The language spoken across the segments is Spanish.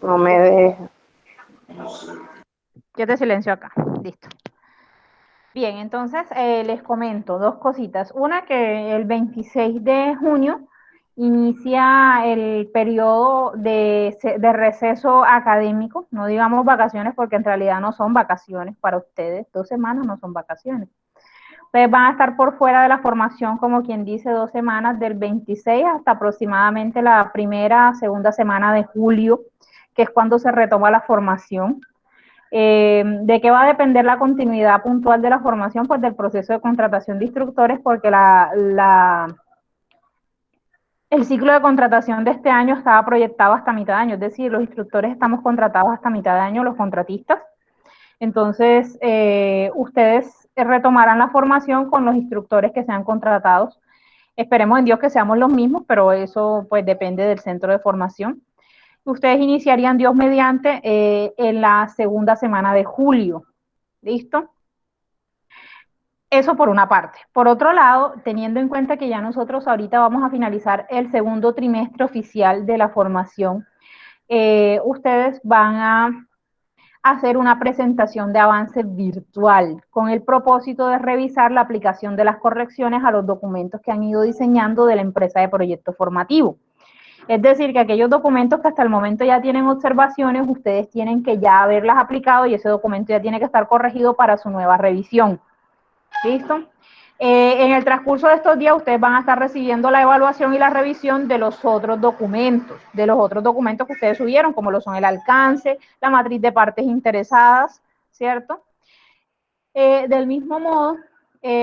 No me deja. Yo te silencio acá. Listo. Bien, entonces les comento dos cositas. Una, que el 26 de junio inicia el periodo de receso académico, no digamos vacaciones porque en realidad no son vacaciones para ustedes, 2 semanas no son vacaciones. Ustedes van a estar por fuera de la formación, como quien dice, 2 semanas, del 26 hasta aproximadamente la primera, segunda semana de julio, que es cuando se retoma la formación. ¿De qué va a depender la continuidad puntual de la formación? Pues del proceso de contratación de instructores, porque el ciclo de contratación de este año estaba proyectado hasta mitad de año, es decir, los instructores estamos contratados hasta mitad de año, los contratistas. Entonces, ustedes retomarán la formación con los instructores que sean contratados. Esperemos en Dios que seamos los mismos, pero eso pues depende del centro de formación. Ustedes iniciarían, Dios mediante, en la segunda semana de julio. ¿Listo? Eso por una parte. Por otro lado, teniendo en cuenta que ya nosotros ahorita vamos a finalizar el segundo trimestre oficial de la formación, ustedes van a hacer una presentación de avance virtual con el propósito de revisar la aplicación de las correcciones a los documentos que han ido diseñando de la empresa de proyecto formativo. Es decir, que aquellos documentos que hasta el momento ya tienen observaciones, ustedes tienen que ya haberlas aplicado y ese documento ya tiene que estar corregido para su nueva revisión. ¿Listo? En el transcurso de estos días ustedes van a estar recibiendo la evaluación y la revisión de los otros documentos, que ustedes subieron, como lo son el alcance, la matriz de partes interesadas, ¿cierto? Del mismo modo,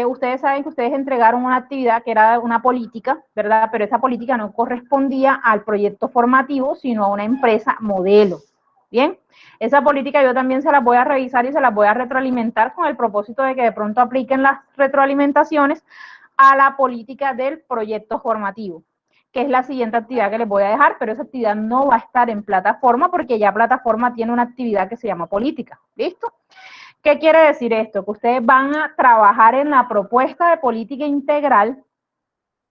ustedes saben que ustedes entregaron una actividad que era una política, ¿verdad? Pero esa política no correspondía al proyecto formativo, sino a una empresa modelo. Bien, esa política yo también se las voy a revisar y se las voy a retroalimentar con el propósito de que de pronto apliquen las retroalimentaciones a la política del proyecto formativo, que es la siguiente actividad que les voy a dejar, pero esa actividad no va a estar en plataforma porque ya plataforma tiene una actividad que se llama política. ¿Listo? ¿Qué quiere decir esto? Que ustedes van a trabajar en la propuesta de política integral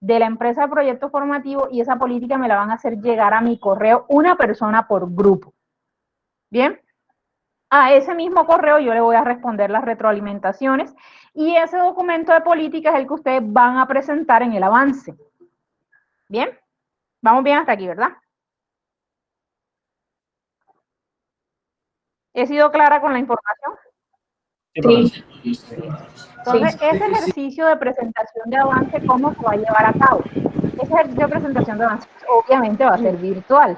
de la empresa de proyecto formativo y esa política me la van a hacer llegar a mi correo una persona por grupo. ¿Bien? A ese mismo correo yo le voy a responder las retroalimentaciones y ese documento de política es el que ustedes van a presentar en el avance. ¿Bien? Vamos bien hasta aquí, ¿verdad? ¿He sido clara con la información? Sí, profe. Sí. Entonces, ese ejercicio de presentación de avance, ¿cómo se va a llevar a cabo? Ese ejercicio de presentación de avance obviamente va a ser virtual.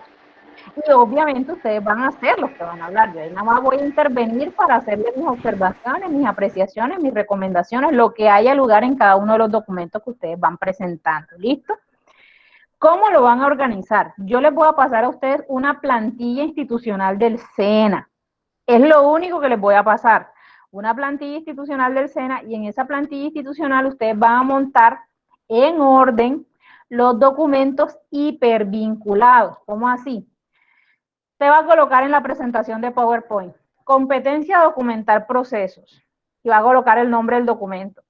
Y obviamente ustedes van a ser los que van a hablar. Yo nada más voy a intervenir para hacerles mis observaciones, mis apreciaciones, mis recomendaciones, lo que haya lugar en cada uno de los documentos que ustedes van presentando. ¿Listo? ¿Cómo lo van a organizar? Yo les voy a pasar a ustedes una plantilla institucional del SENA. Es lo único que les voy a pasar. Una plantilla institucional del SENA y en esa plantilla institucional ustedes van a montar en orden los documentos hipervinculados. ¿Cómo así? Te va a colocar en la presentación de PowerPoint competencia documentar procesos y va a colocar el nombre del documento.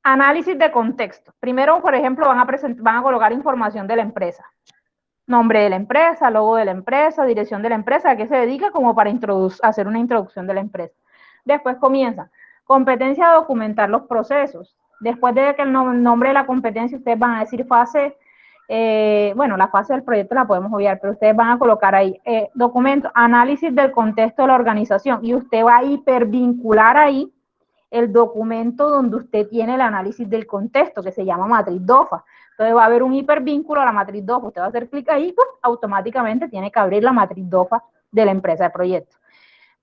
Análisis de contexto. Primero, por ejemplo, van a colocar información de la empresa. Nombre de la empresa, logo de la empresa, dirección de la empresa, a qué se dedica, como para hacer una introducción de la empresa. Después comienza competencia a documentar los procesos. Después de que el nombre de la competencia, ustedes van a decir fase, bueno, la fase del proyecto la podemos obviar, pero ustedes van a colocar ahí documento, análisis del contexto de la organización y usted va a hipervincular ahí el documento donde usted tiene el análisis del contexto, que se llama matriz DOFA. Entonces va a haber un hipervínculo a la matriz DOFA. Usted va a hacer clic ahí, pues, automáticamente tiene que abrir la matriz DOFA de la empresa de proyecto.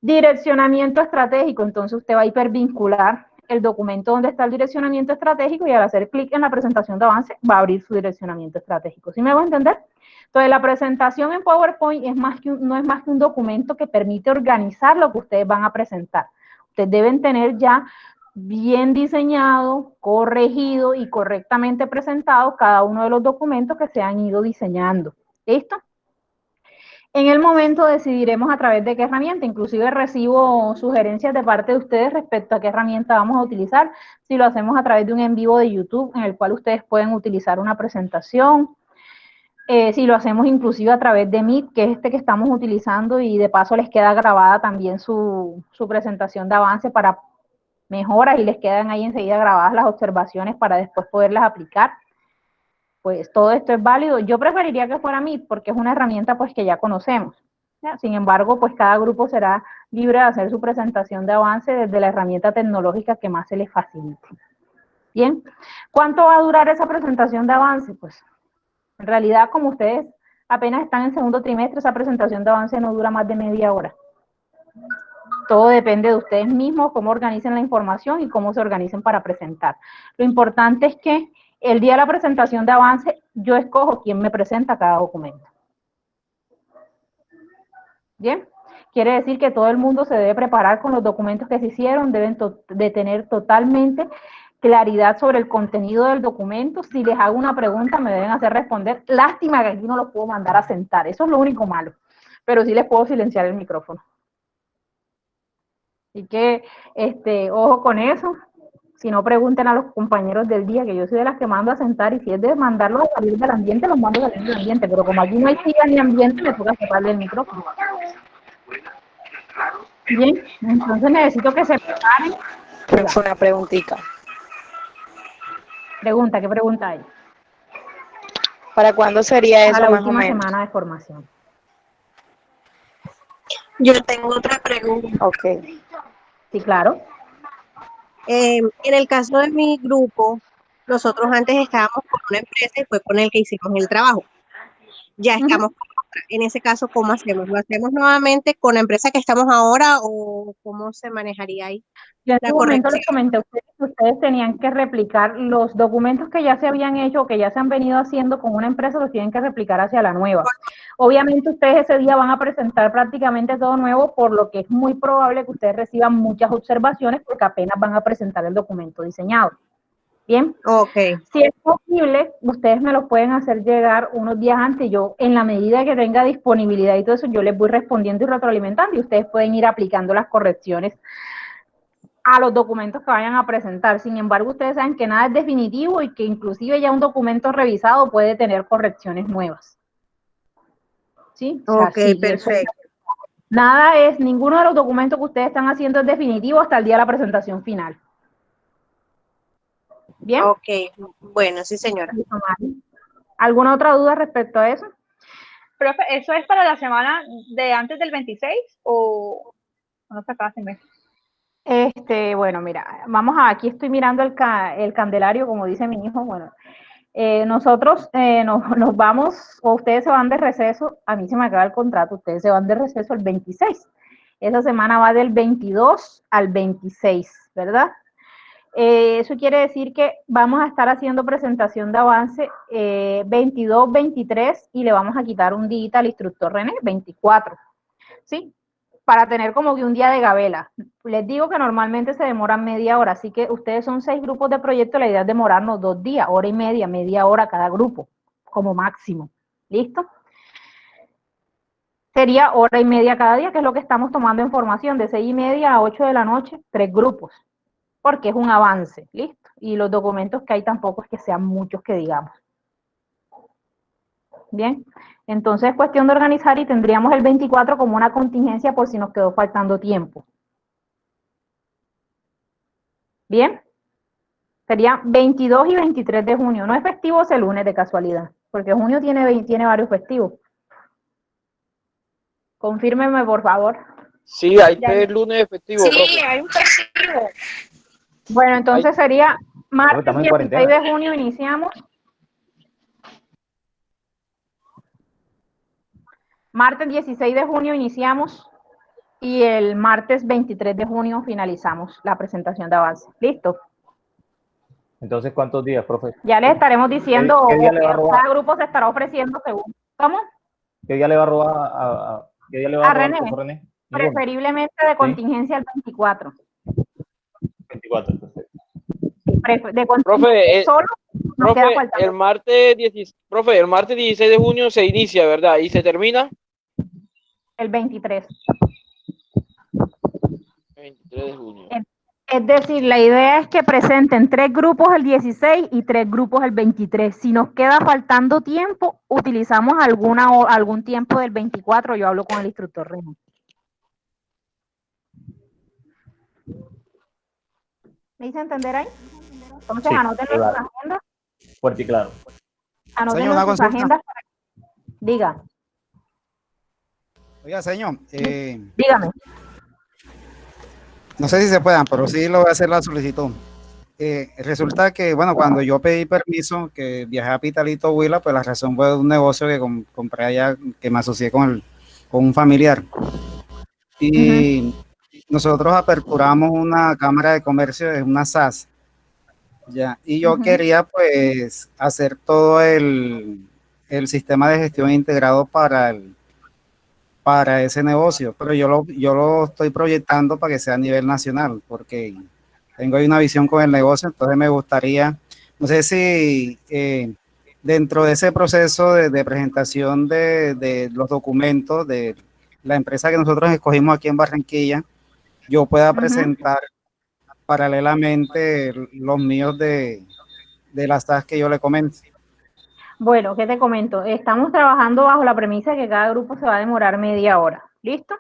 Direccionamiento estratégico. Entonces usted va a hipervincular el documento donde está el direccionamiento estratégico y al hacer clic en la presentación de avance va a abrir su direccionamiento estratégico. ¿Sí me voy a entender? Entonces la presentación en PowerPoint no es más que un documento que permite organizar lo que ustedes van a presentar. Ustedes deben tener ya bien diseñado, corregido y correctamente presentado cada uno de los documentos que se han ido diseñando. ¿Listo? En el momento decidiremos a través de qué herramienta, inclusive recibo sugerencias de parte de ustedes respecto a qué herramienta vamos a utilizar, si lo hacemos a través de un en vivo de YouTube en el cual ustedes pueden utilizar una presentación, si lo hacemos inclusive a través de Meet, que es este que estamos utilizando, y de paso les queda grabada también su presentación de avance para mejoras y les quedan ahí enseguida grabadas las observaciones para después poderlas aplicar. Pues todo esto es válido. Yo preferiría que fuera Meet porque es una herramienta pues que ya conocemos. ¿Ya? Sin embargo, pues cada grupo será libre de hacer su presentación de avance desde la herramienta tecnológica que más se les facilite. Bien, ¿cuánto va a durar esa presentación de avance? Pues en realidad, como ustedes apenas están en segundo trimestre, esa presentación de avance no dura más de media hora. Todo depende de ustedes mismos, cómo organicen la información y cómo se organicen para presentar. Lo importante es que el día de la presentación de avance, yo escojo quién me presenta cada documento. ¿Bien? Quiere decir que todo el mundo se debe preparar con los documentos que se hicieron, deben de tener totalmente claridad sobre el contenido del documento. Si les hago una pregunta, me deben hacer responder. Lástima que aquí no los puedo mandar a sentar, eso es lo único malo, pero sí les puedo silenciar el micrófono. Así que, ojo con eso. Si no, pregunten a los compañeros del día, que yo soy de las que mando a sentar, y si es de mandarlos a salir del ambiente, los mando a salir del ambiente, pero como aquí no hay silla ni ambiente, me toca cerrarle el micrófono. Bien, entonces necesito que se preparen. Fue una preguntita. Pregunta, ¿qué pregunta hay? ¿Para cuándo sería eso A la más o última menos? semana de formación. Yo tengo otra pregunta. Ok. Sí, claro. En el caso de mi grupo, nosotros antes estábamos con una empresa y fue con el que hicimos el trabajo. Ya estamos con otra. En ese caso, ¿cómo hacemos? ¿Lo hacemos nuevamente con la empresa que estamos ahora o cómo se manejaría ahí Yo en la su momento les corrección? comenté a ustedes que ustedes tenían que replicar los documentos que ya se habían hecho o que ya se han venido haciendo con una empresa, los tienen que replicar hacia la nueva. Obviamente ustedes ese día van a presentar prácticamente todo nuevo, por lo que es muy probable que ustedes reciban muchas observaciones porque apenas van a presentar el documento diseñado. Bien. Ok. Si es posible, ustedes me lo pueden hacer llegar unos días antes. Yo, en la medida que tenga disponibilidad y todo eso, yo les voy respondiendo y retroalimentando y ustedes pueden ir aplicando las correcciones a los documentos que vayan a presentar. Sin embargo, ustedes saben que nada es definitivo y que inclusive ya un documento revisado puede tener correcciones nuevas. ¿Sí? O sea, Ok, sí, perfecto. nada es, ninguno de los documentos que ustedes están haciendo es definitivo hasta el día de la presentación final. ¿Bien? Ok, bueno, sí, señora. ¿Alguna otra duda respecto a eso? Profe, ¿eso es para la semana de antes del 26 o no se acaba ese mes? Bueno, mira, aquí estoy mirando el candelario, como dice mi hijo. Bueno, nosotros nos vamos, o ustedes se van de receso, a mí se me acaba el contrato, ustedes se van de receso el 26. Esa semana va del 22 al 26, ¿verdad? Eso quiere decir que vamos a estar haciendo presentación de avance 22, 23 y le vamos a quitar un día al instructor René, 24, ¿sí? Para tener como que un día de gabela. Les digo que normalmente se demoran media hora, así que ustedes son 6 grupos de proyecto, la idea es demorarnos 2 días, hora y media hora cada grupo, como máximo. ¿Listo? Sería hora y media cada día, que es lo que estamos tomando en formación, de 6:30 a 8 de la noche, 3 grupos, porque es un avance, ¿listo? Y los documentos que hay tampoco es que sean muchos que digamos. Bien, entonces es cuestión de organizar y tendríamos el 24 como una contingencia por si nos quedó faltando tiempo. Bien, sería 22 y 23 de junio. No es festivo ese lunes de casualidad, porque junio tiene varios festivos. Confírmeme, por favor. Sí, hay 3 lunes efectivos. Sí, profe. hay un festivo. Bueno, entonces sería martes Estamos en 16 cuarentena. de junio iniciamos. Martes 16 de junio iniciamos y el martes 23 de junio finalizamos la presentación de avance. ¿Listo? Entonces, ¿cuántos días, profe? Ya les estaremos diciendo, ¿Qué día le va a robar? cada grupo se estará ofreciendo según. ¿Cómo? ¿Qué día le va a robar qué día le va a A robar René, al profesor René? ¿El lunes? preferiblemente de contingencia el 24. 24, perfecto. De contingencia Profe, solo nos queda profe, faltando el martes 16 de junio se inicia, ¿verdad? ¿Y se termina? el 23. 23 de junio. Es decir, la idea es que presenten 3 grupos el 16 y 3 grupos el 23. Si nos queda faltando tiempo, utilizamos algún tiempo del 24. Yo hablo con el instructor René. ¿Me hice entender ahí? Entonces, Sí, anótenlo en sus claro. agendas. Fuerte y claro. Anótenlo Señor, en una sus consulta. agendas. Diga, Oiga, señor, dígame. no sé si se puedan, pero sí lo voy a hacer la solicitud. Resulta que, bueno, cuando yo pedí permiso, que viajé a Pitalito, Huila, pues la razón fue un negocio que compré allá, que me asocié con un familiar. Y nosotros aperturamos una cámara de comercio, es una SAS, ya, y yo quería pues hacer todo el sistema de gestión integrado para ese negocio, pero yo lo estoy proyectando para que sea a nivel nacional, porque tengo ahí una visión con el negocio, entonces me gustaría, no sé si dentro de ese proceso de presentación de los documentos de la empresa que nosotros escogimos aquí en Barranquilla, yo pueda presentar paralelamente los míos de las tasks que yo le comento. Bueno, ¿qué te comento? Estamos trabajando bajo la premisa de que cada grupo se va a demorar media hora. ¿Listo?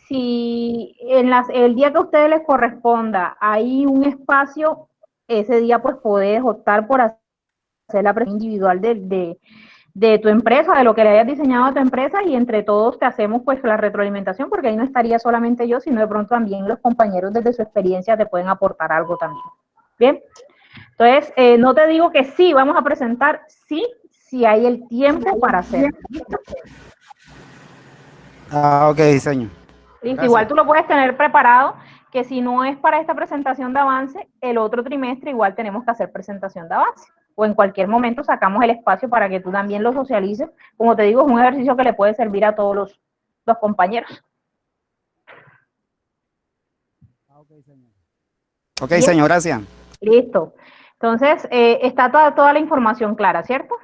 Si el día que a ustedes les corresponda hay un espacio, ese día pues puedes optar por hacer la presentación individual de tu empresa, de lo que le hayas diseñado a tu empresa, y entre todos te hacemos pues la retroalimentación, porque ahí no estaría solamente yo, sino de pronto también los compañeros desde su experiencia te pueden aportar algo también. ¿Bien? Entonces, no te digo que sí, vamos a presentar, sí, si hay el tiempo para hacerlo. ¿Listo? Ah, ok, señor. ¿Listo? Igual tú lo puedes tener preparado, que si no es para esta presentación de avance, el otro trimestre igual tenemos que hacer presentación de avance. O en cualquier momento sacamos el espacio para que tú también lo socialices. Como te digo, es un ejercicio que le puede servir a todos los compañeros. Ok, señor, gracias. Listo. Entonces, está toda la información clara, ¿cierto?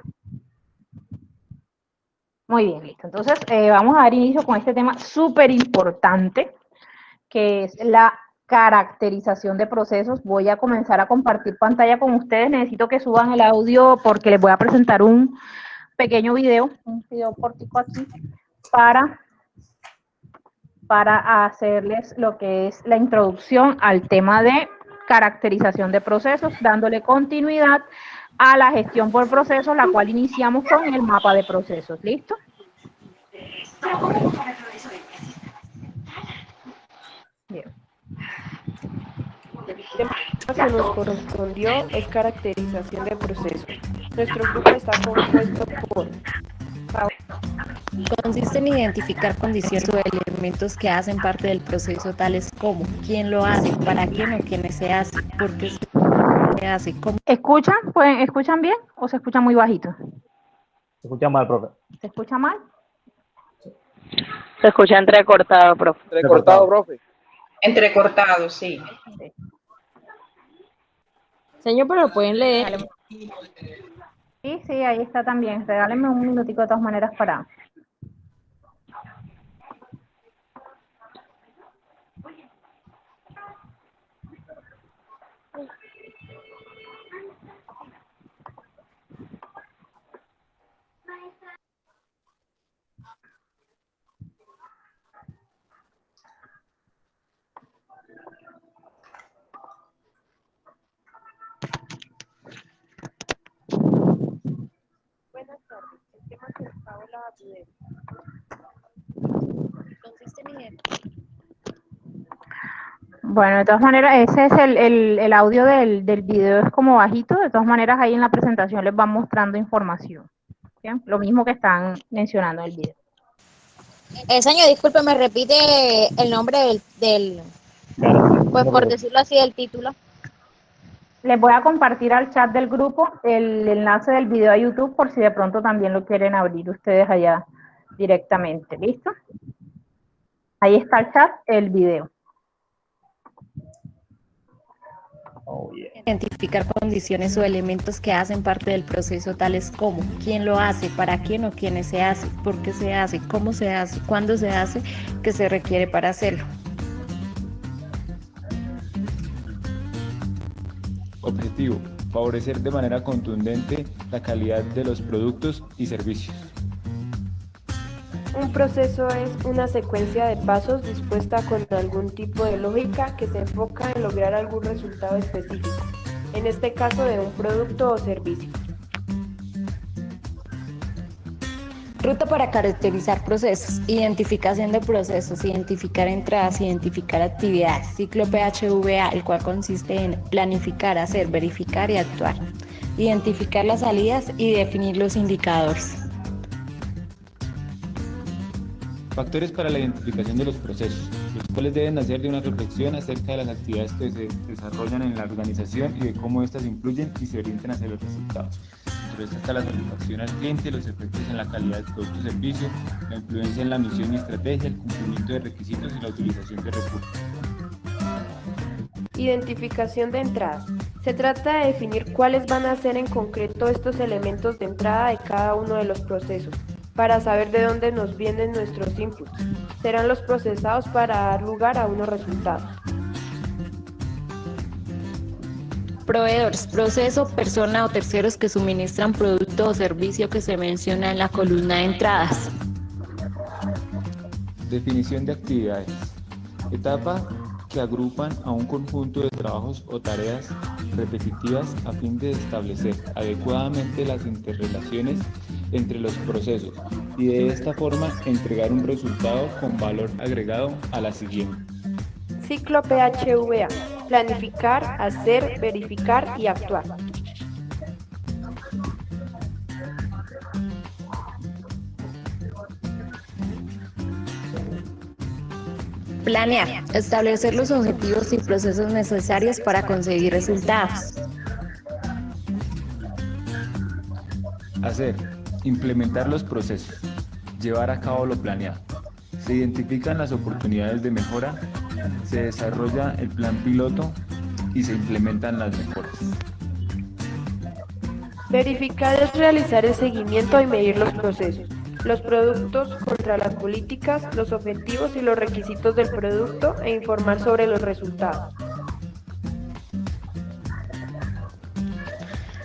Muy bien, listo. Entonces, vamos a dar inicio con este tema súper importante, que es la caracterización de procesos. Voy a comenzar a compartir pantalla con ustedes. Necesito que suban el audio porque les voy a presentar un pequeño video, un video cortico aquí, para hacerles lo que es la introducción al tema de caracterización de procesos, dándole continuidad a la gestión por procesos, la cual iniciamos con el mapa de procesos. ¿Listo? Bien. El tema que nos correspondió es caracterización de procesos. Nuestro grupo está compuesto por... Consiste en identificar condiciones o elementos que hacen parte del proceso, tales como quién lo hace, para quién o quiénes se hace, por qué se hace, cómo. ¿Escuchan? Pues, ¿escuchan bien o se escucha muy bajito? Se escucha mal, profe. ¿Se escucha mal? Se escucha entrecortado, profe. Recortado, profe. Entrecortado, sí. Señor, pero lo pueden leer. Sí, sí, ahí está también. Regálenme un minutico de todas maneras para... Buenas tardes. El tema que nos habla consiste en identificar. Bueno, de todas maneras, ese es el audio del video, es como bajito. De todas maneras, ahí en la presentación les van mostrando información. ¿Bien? Lo mismo que están mencionando en el video. Señor, disculpe, ¿me repite el nombre pues por decirlo así, del título? Les voy a compartir al chat del grupo el enlace del video a YouTube por si de pronto también lo quieren abrir ustedes allá directamente. ¿Listo? Ahí está el chat, el video. Oh, yeah. Identificar condiciones o elementos que hacen parte del proceso, tales como quién lo hace, para quién o quiénes se hace, por qué se hace, cómo se hace, cuándo se hace, qué se requiere para hacerlo. Objetivo: favorecer de manera contundente la calidad de los productos y servicios. Un proceso es una secuencia de pasos dispuesta con algún tipo de lógica que se enfoca en lograr algún resultado específico, en este caso de un producto o servicio. Ruta para caracterizar procesos, identificación de procesos, identificar entradas, identificar actividades, ciclo PHVA, el cual consiste en planificar, hacer, verificar y actuar, identificar las salidas y definir los indicadores. Factores para la identificación de los procesos, los cuales deben nacer de una reflexión acerca de las actividades que se desarrollan en la organización y de cómo éstas influyen y se orientan hacia los resultados. Entre estas está la satisfacción al cliente, los efectos en la calidad del producto o servicio, la influencia en la misión y estrategia, el cumplimiento de requisitos y la utilización de recursos. Identificación de entradas. Se trata de definir cuáles van a ser en concreto estos elementos de entrada de cada uno de los procesos, para saber de dónde nos vienen nuestros inputs. Serán los procesados para dar lugar a unos resultados. Proveedores, proceso, persona o terceros que suministran producto o servicio que se menciona en la columna de entradas. Definición de actividades. Etapa que agrupan a un conjunto de trabajos o tareas repetitivas a fin de establecer adecuadamente las interrelaciones entre los procesos y de esta forma entregar un resultado con valor agregado a la siguiente. Ciclo PHVA. Planificar, hacer, verificar y actuar. Planear, establecer los objetivos y procesos necesarios para conseguir resultados. Hacer, implementar los procesos, llevar a cabo lo planeado. Se identifican las oportunidades de mejora, se desarrolla el plan piloto y se implementan las mejoras. Verificar es realizar el seguimiento y medir los procesos, los productos contra las políticas, los objetivos y los requisitos del producto e informar sobre los resultados.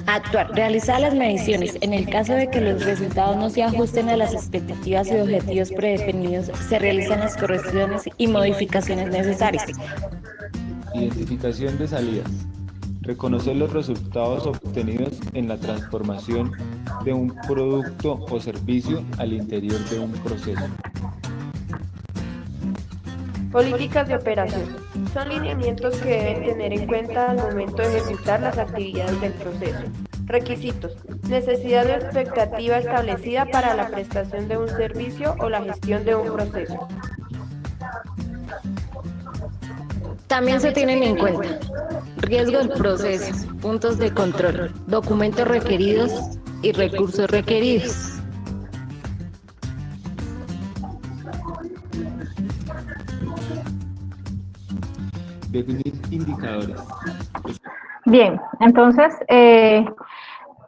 Actuar, realizar las mediciones. En el caso de que los resultados no se ajusten a las expectativas y objetivos predefinidos, se realizan las correcciones y modificaciones necesarias. Identificación de salidas. Reconocer los resultados obtenidos en la transformación de un producto o servicio al interior de un proceso. Políticas de operación. Son lineamientos que deben tener en cuenta al momento de ejecutar las actividades del proceso. Requisitos. Necesidad o expectativa establecida para la prestación de un servicio o la gestión de un proceso. También se tienen en cuenta riesgo del proceso, puntos de control, documentos requeridos y recursos requeridos. Definir indicadores. Bien, entonces,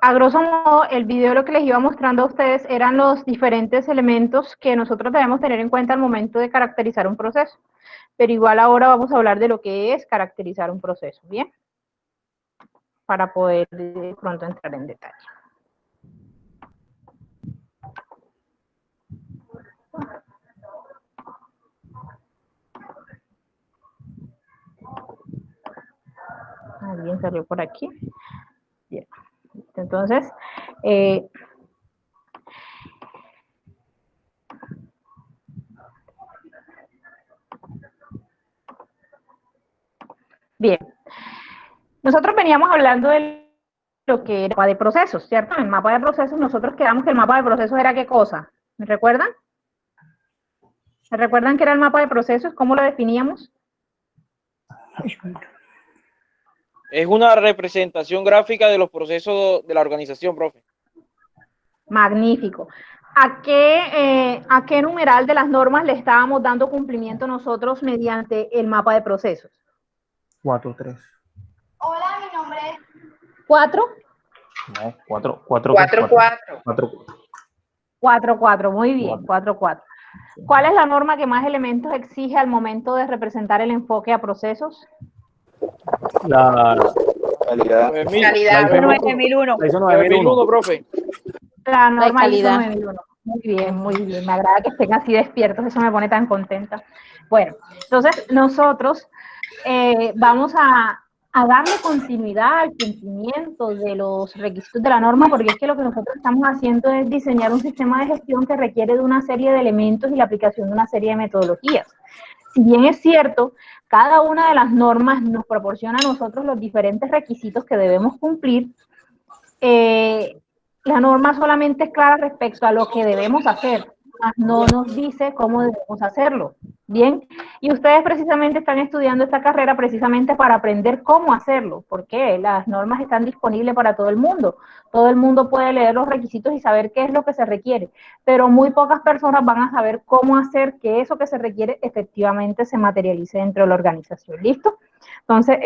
a grosso modo, el video lo que les iba mostrando a ustedes eran los diferentes elementos que nosotros debemos tener en cuenta al momento de caracterizar un proceso. Pero igual ahora vamos a hablar de lo que es caracterizar un proceso, ¿bien? Para poder de pronto entrar en detalle. Alguien salió por aquí. Bien. Entonces, bien. Nosotros veníamos hablando de lo que era el mapa de procesos, ¿cierto? En el mapa de procesos nosotros quedamos que el mapa de procesos era ¿qué cosa? ¿Me recuerdan? ¿Me recuerdan qué era el mapa de procesos? ¿Cómo lo definíamos? Es una representación gráfica de los procesos de la organización, profe. Magnífico. ¿A qué numeral de las normas le estábamos dando cumplimiento nosotros mediante el mapa de procesos? 4-3. Hola, mi nombre es... ¿4? No, 4. 4-4, muy bien, 4-4. ¿Cuál es la norma que más elementos exige al momento de representar el enfoque a procesos? La Calidad. 9000. Calidad. 9001. La ISO 9001, profe. La norma ISO calidad. 9001. Muy bien, muy bien. Me agrada que estén así despiertos, eso me pone tan contenta. Bueno, entonces nosotros vamos a darle continuidad al cumplimiento de los requisitos de la norma, porque es que lo que nosotros estamos haciendo es diseñar un sistema de gestión que requiere de una serie de elementos y la aplicación de una serie de metodologías. Si bien es cierto, cada una de las normas nos proporciona a nosotros los diferentes requisitos que debemos cumplir, la norma solamente es clara respecto a lo que debemos hacer, mas no nos dice cómo debemos hacerlo. Bien, y ustedes precisamente están estudiando esta carrera precisamente para aprender cómo hacerlo, porque las normas están disponibles para todo el mundo puede leer los requisitos y saber qué es lo que se requiere, pero muy pocas personas van a saber cómo hacer que eso que se requiere efectivamente se materialice dentro de la organización. ¿Listo? Entonces,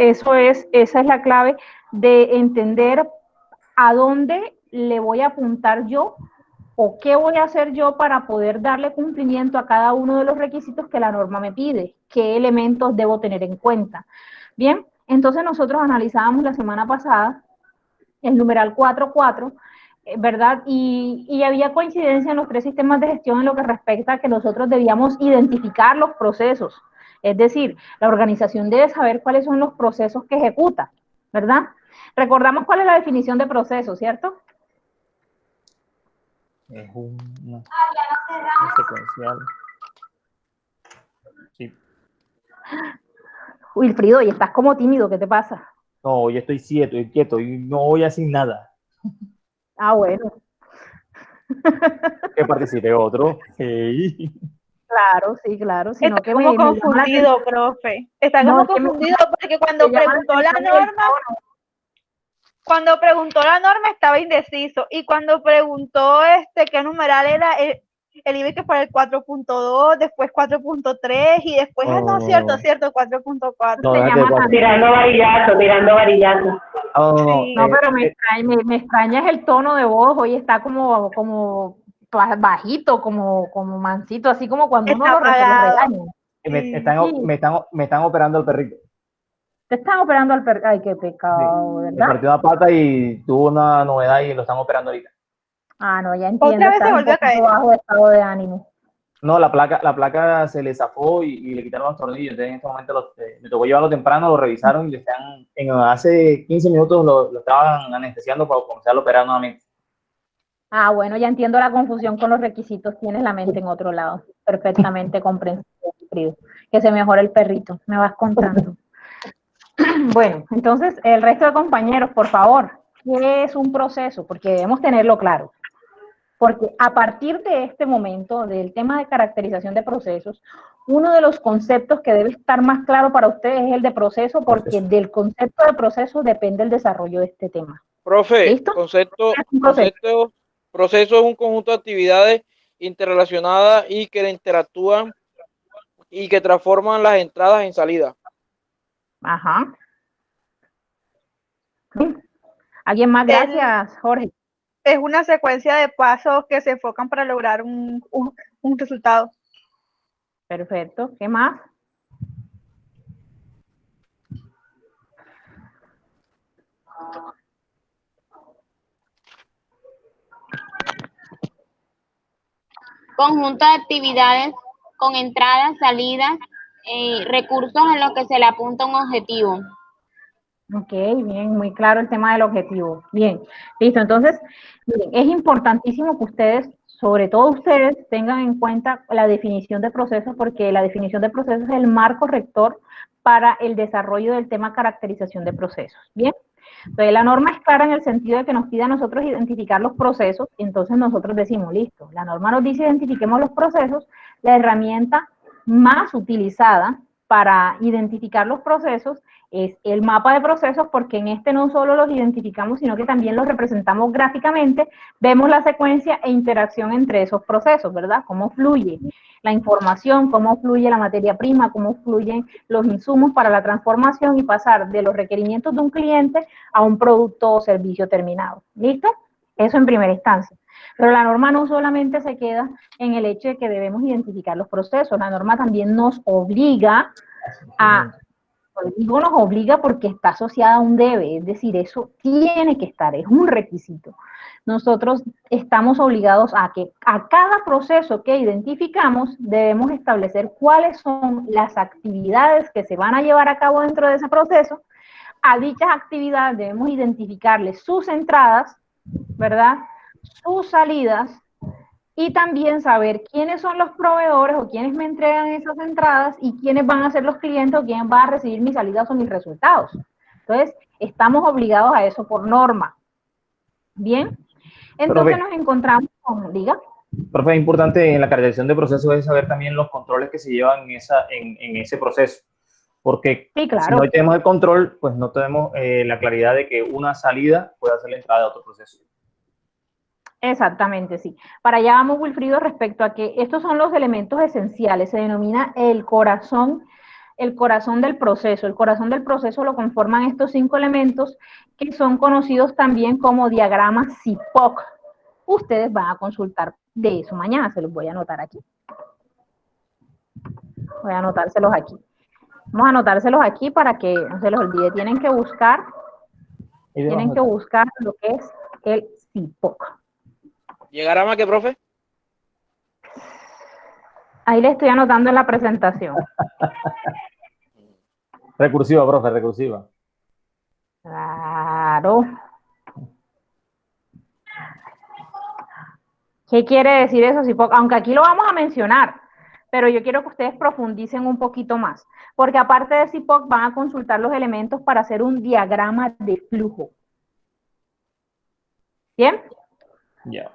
esa es la clave de entender a dónde le voy a apuntar yo o qué voy a hacer yo para poder darle cumplimiento a cada uno de los requisitos que la norma me pide, qué elementos debo tener en cuenta. Bien, entonces nosotros analizábamos la semana pasada el numeral 4.4, ¿verdad? Y había coincidencia en los tres sistemas de gestión en lo que respecta a que nosotros debíamos identificar los procesos. Es decir, la organización debe saber cuáles son los procesos que ejecuta, ¿verdad? Recordamos cuál es la definición de proceso, ¿cierto? Es una secuencial. Sí. Wilfrido, y estás como tímido, ¿qué te pasa? No, hoy estoy quieto y no voy a decir nada. Ah, bueno. Que participe otro. Hey. Claro, sí, claro. Sino Está que como me llama la confundido, atención. profe. Está No, como es que confundido porque cuando me llama preguntó la atención el norma, tono. cuando preguntó la norma estaba indeciso. Y cuando preguntó qué numeral era, él iba que para el 4.2, después 4.3 y después, no, cierto, 4.4. No, Se déjate llama de cuatro. Tirando varillazo. Sí. No, pero me extraña es el tono de voz. Hoy está como bajito, como mansito, así como cuando uno lo regaña. Me están operando el perrito. Te están operando al perrito. Ay, qué pecado, Me ¿verdad? partió una pata y tuvo una novedad y lo están operando ahorita. Ah, no, ya entiendo. Otra vez Estás se un volvió a poquito caer. bajo de estado de ánimo. No, la placa se le zafó y le quitaron los tornillos. Entonces, en este momento me tocó llevarlo temprano, lo revisaron y le están, hace 15 minutos lo estaban anestesiando para comenzar a operar nuevamente. Ah, bueno, ya entiendo la confusión con los requisitos. Tienes la mente en otro lado. Perfectamente comprensible, Wilfrido. Que se mejore el perrito. Me vas contando. Bueno, entonces, el resto de compañeros, por favor, ¿qué es un proceso? Porque debemos tenerlo claro. Porque a partir de este momento, del tema de caracterización de procesos, uno de los conceptos que debe estar más claro para ustedes es el de proceso, porque del concepto de proceso depende el desarrollo de este tema. Profe, ¿Listo? proceso es un conjunto de actividades interrelacionadas y que interactúan y que transforman las entradas en salidas. Ajá. ¿Alguien más? Gracias, Jorge. Es una secuencia de pasos que se enfocan para lograr un resultado. Perfecto. ¿Qué más? Conjunto de actividades con entradas, salidas, recursos a los que se le apunta un objetivo. Ok, bien, muy claro el tema del objetivo. Bien, listo. Entonces, miren, es importantísimo que ustedes, sobre todo ustedes, tengan en cuenta la definición de procesos, porque la definición de procesos es el marco rector para el desarrollo del tema caracterización de procesos. Bien, entonces la norma es clara en el sentido de que nos pide a nosotros identificar los procesos, y entonces nosotros decimos, listo, la norma nos dice identifiquemos los procesos, la herramienta más utilizada para identificar los procesos es el mapa de procesos, porque en este no solo los identificamos, sino que también los representamos gráficamente, vemos la secuencia e interacción entre esos procesos, ¿verdad? Cómo fluye la información, cómo fluye la materia prima, cómo fluyen los insumos para la transformación y pasar de los requerimientos de un cliente a un producto o servicio terminado. ¿Listo? Eso en primera instancia. Pero la norma no solamente se queda en el hecho de que debemos identificar los procesos, la norma también nos obliga a Digo nos obliga porque está asociada a un debe, es decir, eso tiene que estar, es un requisito. Nosotros estamos obligados a que a cada proceso que identificamos debemos establecer cuáles son las actividades que se van a llevar a cabo dentro de ese proceso. A dichas actividades debemos identificarles sus entradas, ¿verdad? Sus salidas, y también saber quiénes son los proveedores o quiénes me entregan esas entradas y quiénes van a ser los clientes o quién va a recibir mis salidas o mis resultados. Entonces, estamos obligados a eso por norma. Bien, entonces nos encontramos con, diga. Profe, es importante en la caracterización de procesos es saber también los controles que se llevan en ese proceso. Porque sí, claro, si no tenemos el control, pues no tenemos la claridad de que una salida puede ser la entrada de otro proceso. Exactamente, sí. Para allá vamos, Wilfrido, respecto a que estos son los elementos esenciales. Se denomina el corazón del proceso. El corazón del proceso lo conforman estos 5 elementos que son conocidos también como diagramas CIPOC. Ustedes van a consultar de eso mañana, se los voy a anotar aquí. Voy a anotárselos aquí. Vamos a anotárselos aquí para que no se les olvide. Tienen que buscar lo que es el CIPOC. ¿Diagrama qué, profe? Ahí le estoy anotando en la presentación. Recursiva, profe, recursiva. Claro. ¿Qué quiere decir eso, CIPOC? Aunque aquí lo vamos a mencionar, pero yo quiero que ustedes profundicen un poquito más, porque aparte de CIPOC van a consultar los elementos para hacer un diagrama de flujo. ¿Bien? Ya.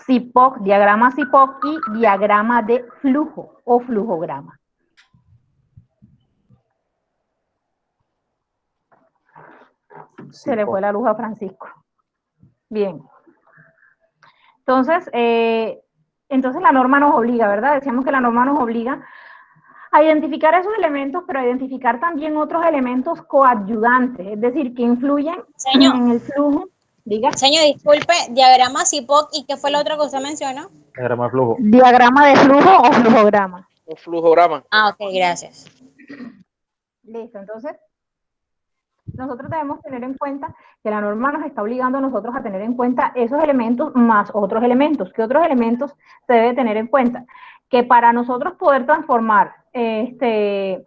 CIPOC, diagrama CIPOC y diagrama de flujo o flujograma. Se le fue la luz a Francisco. Bien. Entonces la norma nos obliga, ¿verdad? Decíamos que la norma nos obliga a identificar esos elementos, pero a identificar también otros elementos coadyuvantes, es decir, que influyen en el flujo. Diga. Señor, disculpe, diagrama CIPOC, ¿y qué fue la otra que usted mencionó? Diagrama de flujo. Diagrama de flujo o flujograma. O flujograma. Ah, ok, gracias. Listo, entonces, nosotros debemos tener en cuenta que la norma nos está obligando a nosotros a tener en cuenta esos elementos más otros elementos. ¿Qué otros elementos se debe tener en cuenta? Que para nosotros poder transformar eso,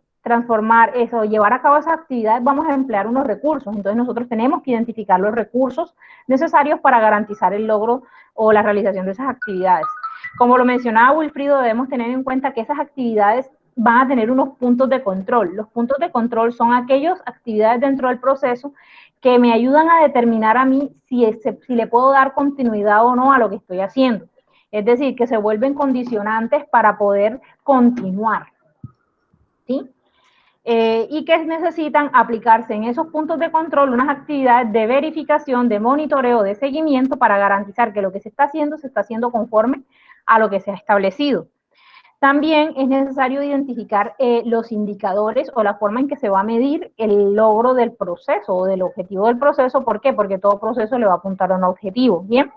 llevar a cabo esas actividades, vamos a emplear unos recursos. Entonces nosotros tenemos que identificar los recursos necesarios para garantizar el logro o la realización de esas actividades. Como lo mencionaba Wilfrido, debemos tener en cuenta que esas actividades van a tener unos puntos de control. Los puntos de control son aquellas actividades dentro del proceso que me ayudan a determinar a mí si le puedo dar continuidad o no a lo que estoy haciendo. Es decir, que se vuelven condicionantes para poder continuar. ¿Sí? Y que necesitan aplicarse en esos puntos de control unas actividades de verificación, de monitoreo, de seguimiento para garantizar que lo que se está haciendo conforme a lo que se ha establecido. También es necesario identificar los indicadores o la forma en que se va a medir el logro del proceso o del objetivo del proceso. ¿Por qué? Porque todo proceso le va a apuntar a un objetivo. Bien,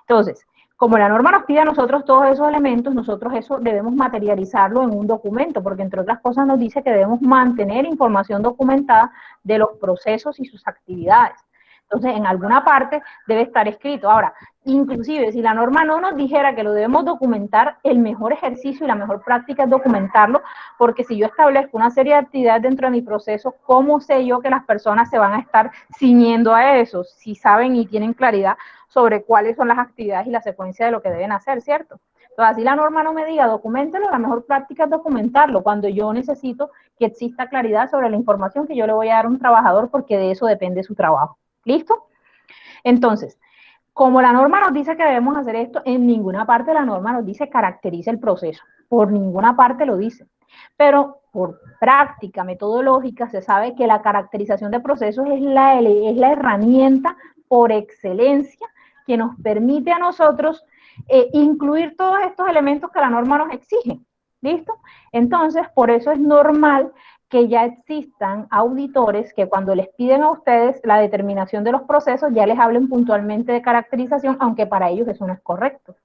entonces, como la norma nos pide a nosotros todos esos elementos, nosotros eso debemos materializarlo en un documento, porque entre otras cosas nos dice que debemos mantener información documentada de los procesos y sus actividades. Entonces, en alguna parte debe estar escrito. Ahora, inclusive, si la norma no nos dijera que lo debemos documentar, el mejor ejercicio y la mejor práctica es documentarlo, porque si yo establezco una serie de actividades dentro de mi proceso, ¿cómo sé yo que las personas se van a estar ciñendo a eso? Si saben y tienen claridad sobre cuáles son las actividades y la secuencia de lo que deben hacer, ¿cierto? Entonces, así la norma no me diga, documéntelo, la mejor práctica es documentarlo, cuando yo necesito que exista claridad sobre la información que yo le voy a dar a un trabajador, porque de eso depende su trabajo. ¿Listo? Entonces, como la norma nos dice que debemos hacer esto, en ninguna parte la norma nos dice caracteriza el proceso. Por ninguna parte lo dice. Pero por práctica metodológica se sabe que la caracterización de procesos es la herramienta por excelencia que nos permite a nosotros incluir todos estos elementos que la norma nos exige. ¿Listo? Entonces, por eso es normal que ya existan auditores que cuando les piden a ustedes la determinación de los procesos ya les hablen puntualmente de caracterización, aunque para ellos eso no es correcto.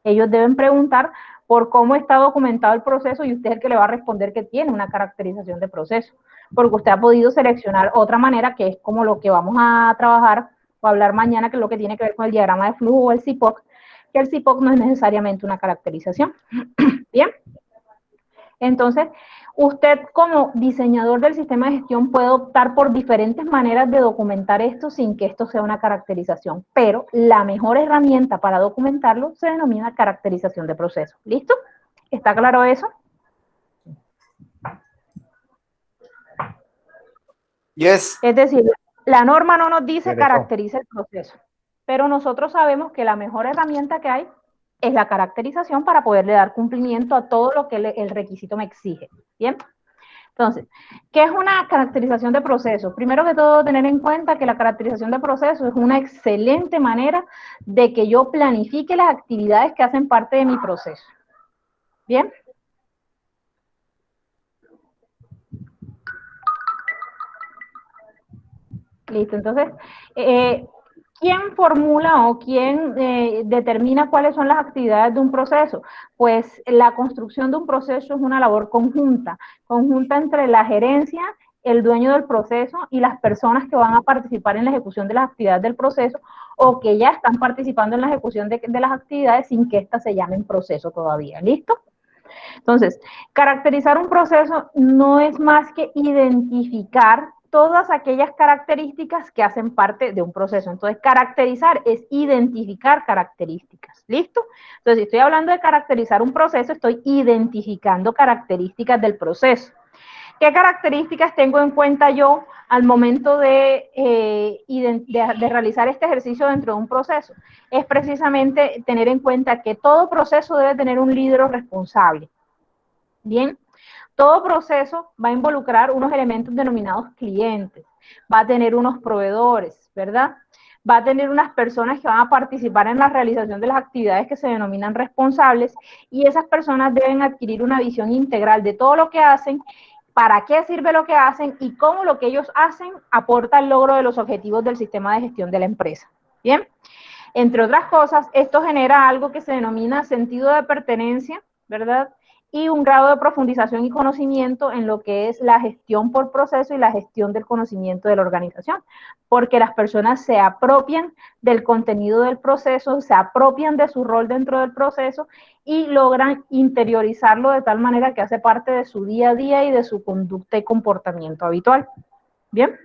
Ellos deben preguntar por cómo está documentado el proceso y usted es el que le va a responder que tiene una caracterización de proceso, porque usted ha podido seleccionar otra manera, que es como lo que vamos a trabajar o hablar mañana, que es lo que tiene que ver con el diagrama de flujo o el CIPOC, que el CIPOC no es necesariamente una caracterización. Bien, entonces, usted como diseñador del sistema de gestión puede optar por diferentes maneras de documentar esto sin que esto sea una caracterización, pero la mejor herramienta para documentarlo se denomina caracterización de proceso. ¿Listo? ¿Está claro eso? Yes. Es decir, la norma no nos dice Me dejó. caracteriza el proceso, pero nosotros sabemos que la mejor herramienta que hay es la caracterización para poderle dar cumplimiento a todo lo que el requisito me exige. ¿Bien? Entonces, ¿qué es una caracterización de proceso? Primero que todo, tener en cuenta que la caracterización de proceso es una excelente manera de que yo planifique las actividades que hacen parte de mi proceso. ¿Bien? Listo, entonces, ¿quién formula o quién determina cuáles son las actividades de un proceso? Pues la construcción de un proceso es una labor conjunta entre la gerencia, el dueño del proceso y las personas que van a participar en la ejecución de las actividades del proceso o que ya están participando en la ejecución de las actividades sin que éstas se llamen proceso todavía. ¿Listo? Entonces, caracterizar un proceso no es más que identificar todas aquellas características que hacen parte de un proceso. Entonces, caracterizar es identificar características. ¿Listo? Entonces, si estoy hablando de caracterizar un proceso, estoy identificando características del proceso. ¿Qué características tengo en cuenta yo al momento de realizar este ejercicio dentro de un proceso? Es precisamente tener en cuenta que todo proceso debe tener un líder responsable. Bien, todo proceso va a involucrar unos elementos denominados clientes, va a tener unos proveedores, ¿verdad? Va a tener unas personas que van a participar en la realización de las actividades que se denominan responsables y esas personas deben adquirir una visión integral de todo lo que hacen, para qué sirve lo que hacen y cómo lo que ellos hacen aporta al logro de los objetivos del sistema de gestión de la empresa. Bien, entre otras cosas, esto genera algo que se denomina sentido de pertenencia, ¿verdad? Y un grado de profundización y conocimiento en lo que es la gestión por proceso y la gestión del conocimiento de la organización, porque las personas se apropian del contenido del proceso, se apropian de su rol dentro del proceso y logran interiorizarlo de tal manera que hace parte de su día a día y de su conducta y comportamiento habitual. ¿Bien?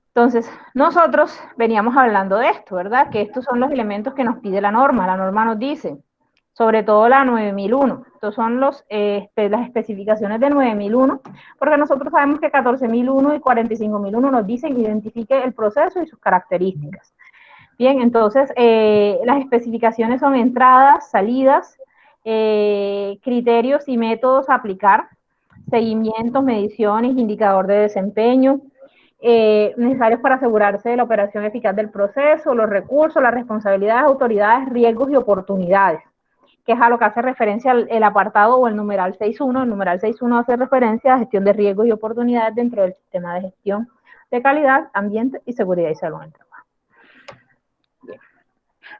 Entonces, nosotros veníamos hablando de esto, ¿verdad? Que estos son los elementos que nos pide la norma. La norma nos dice, sobre todo la 9001. Estos son las especificaciones de 9001, porque nosotros sabemos que 14001 y 45001 nos dicen identifique el proceso y sus características. Bien, entonces las especificaciones son entradas, salidas, criterios y métodos a aplicar, seguimientos, mediciones, indicador de desempeño, necesarios para asegurarse de la operación eficaz del proceso, los recursos, las responsabilidades, autoridades, riesgos y oportunidades, que es a lo que hace referencia el apartado o el numeral 6.1. El numeral 6.1 hace referencia a gestión de riesgos y oportunidades dentro del sistema de gestión de calidad, ambiente y seguridad y salud en el trabajo. Bien.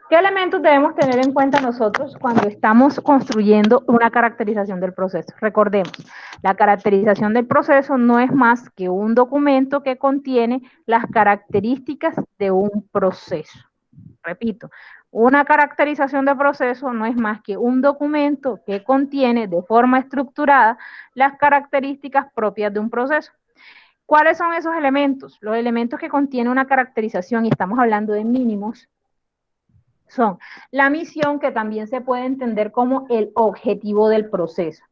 ¿Qué elementos debemos tener en cuenta nosotros cuando estamos construyendo una caracterización del proceso? Recordemos, la caracterización del proceso no es más que un documento que contiene las características de un proceso. Repito, una caracterización de proceso no es más que un documento que contiene de forma estructurada las características propias de un proceso. ¿Cuáles son esos elementos? Los elementos que contiene una caracterización, y estamos hablando de mínimos, son la misión, que también se puede entender como el objetivo del proceso.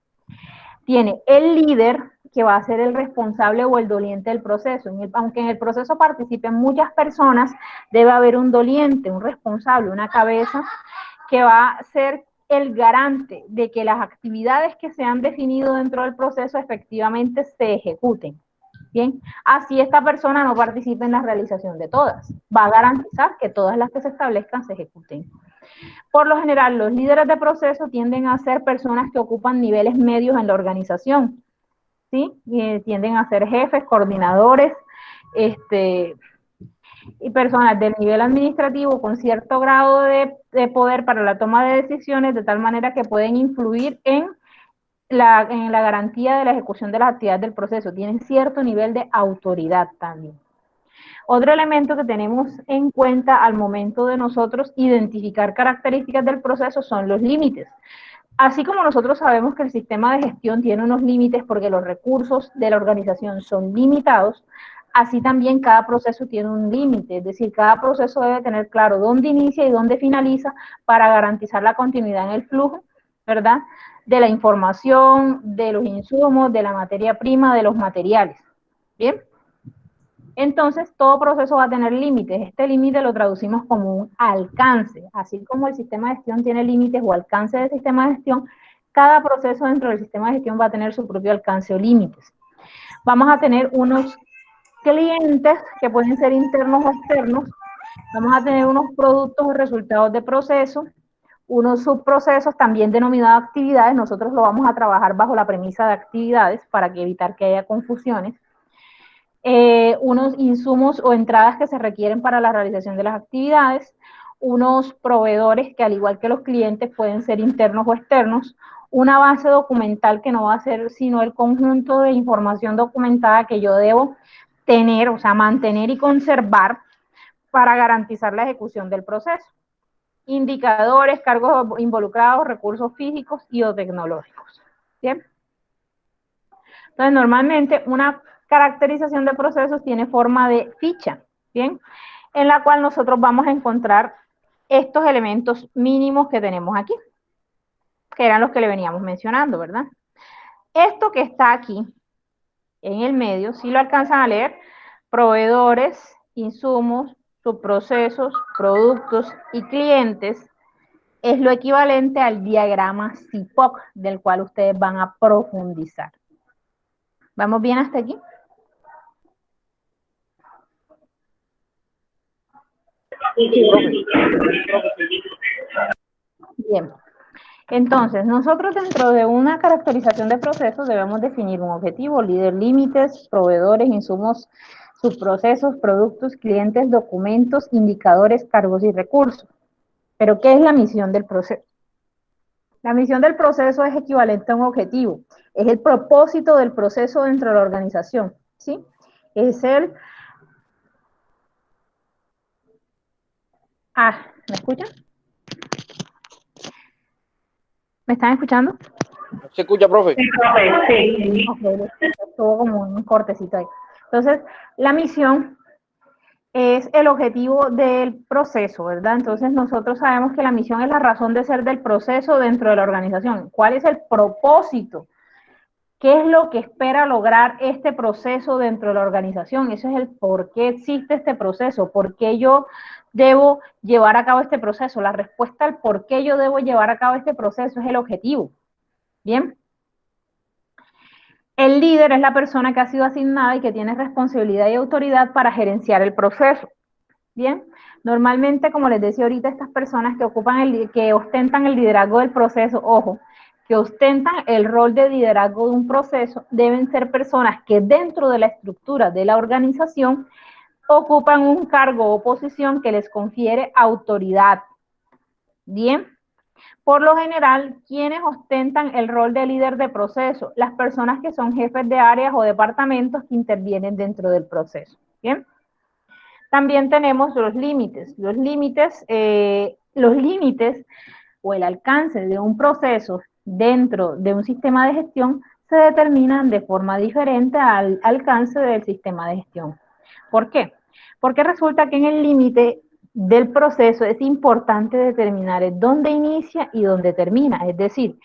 Tiene el líder, que va a ser el responsable o el doliente del proceso. Aunque en el proceso participen muchas personas, debe haber un doliente, un responsable, una cabeza, que va a ser el garante de que las actividades que se han definido dentro del proceso efectivamente se ejecuten. Bien, así esta persona no participe en la realización de todas. Va a garantizar que todas las que se establezcan se ejecuten. Por lo general, los líderes de proceso tienden a ser personas que ocupan niveles medios en la organización, ¿sí? Tienden a ser jefes, coordinadores, y personas del nivel administrativo con cierto grado de poder para la toma de decisiones, de tal manera que pueden influir en la garantía de la ejecución de las actividades del proceso. Tienen cierto nivel de autoridad también. Otro elemento que tenemos en cuenta al momento de nosotros identificar características del proceso son los límites. Así como nosotros sabemos que el sistema de gestión tiene unos límites porque los recursos de la organización son limitados, así también cada proceso tiene un límite, es decir, cada proceso debe tener claro dónde inicia y dónde finaliza para garantizar la continuidad en el flujo, ¿verdad?, de la información, de los insumos, de la materia prima, de los materiales. ¿Bien? Entonces, todo proceso va a tener límites. Este límite lo traducimos como un alcance. Así como el sistema de gestión tiene límites o alcance del sistema de gestión, cada proceso dentro del sistema de gestión va a tener su propio alcance o límites. Vamos a tener unos clientes que pueden ser internos o externos. Vamos a tener unos productos o resultados de proceso, unos subprocesos también denominados actividades. Nosotros lo vamos a trabajar bajo la premisa de actividades para evitar que haya confusiones. Unos insumos o entradas que se requieren para la realización de las actividades, unos proveedores que al igual que los clientes pueden ser internos o externos, una base documental que no va a ser sino el conjunto de información documentada que yo debo tener, o sea, mantener y conservar para garantizar la ejecución del proceso. Indicadores, cargos involucrados, recursos físicos y o tecnológicos. ¿Bien? Entonces, normalmente una caracterización de procesos tiene forma de ficha, ¿bien?, en la cual nosotros vamos a encontrar estos elementos mínimos que tenemos aquí, que eran los que le veníamos mencionando, ¿verdad? Esto que está aquí, en el medio, si lo alcanzan a leer, proveedores, insumos, subprocesos, productos y clientes, es lo equivalente al diagrama CIPOC, del cual ustedes van a profundizar. ¿Vamos bien hasta aquí? Bien. Entonces, nosotros dentro de una caracterización de procesos debemos definir un objetivo, líder, límites, proveedores, insumos, subprocesos, productos, clientes, documentos, indicadores, cargos y recursos. Pero, ¿qué es la misión del proceso? La misión del proceso es equivalente a un objetivo. Es el propósito del proceso dentro de la organización, ¿sí? Es el... ¿me escuchan? ¿Me están escuchando? ¿Se escucha, profe? Sí, profe, sí. Ok, estuvo como un cortecito ahí. Entonces, la misión es el objetivo del proceso, ¿verdad? Entonces, nosotros sabemos que la misión es la razón de ser del proceso dentro de la organización. ¿Cuál es el propósito? ¿Qué es lo que espera lograr este proceso dentro de la organización? Eso es el por qué existe este proceso, por qué yo debo llevar a cabo este proceso. La respuesta al por qué yo debo llevar a cabo este proceso es el objetivo. ¿Bien? El líder es la persona que ha sido asignada y que tiene responsabilidad y autoridad para gerenciar el proceso. ¿Bien? Normalmente, como les decía ahorita, estas personas que ostentan el liderazgo del proceso, ojo, que ostentan el rol de liderazgo de un proceso, deben ser personas que dentro de la estructura de la organización ocupan un cargo o posición que les confiere autoridad. ¿Bien? Por lo general, ¿quiénes ostentan el rol de líder de proceso? Las personas que son jefes de áreas o departamentos que intervienen dentro del proceso. ¿Bien? También tenemos los límites. Los límites o el alcance de un proceso dentro de un sistema de gestión se determinan de forma diferente al alcance del sistema de gestión. ¿Por qué? Porque resulta que en el límite del proceso es importante determinar dónde inicia y dónde termina. Es decir,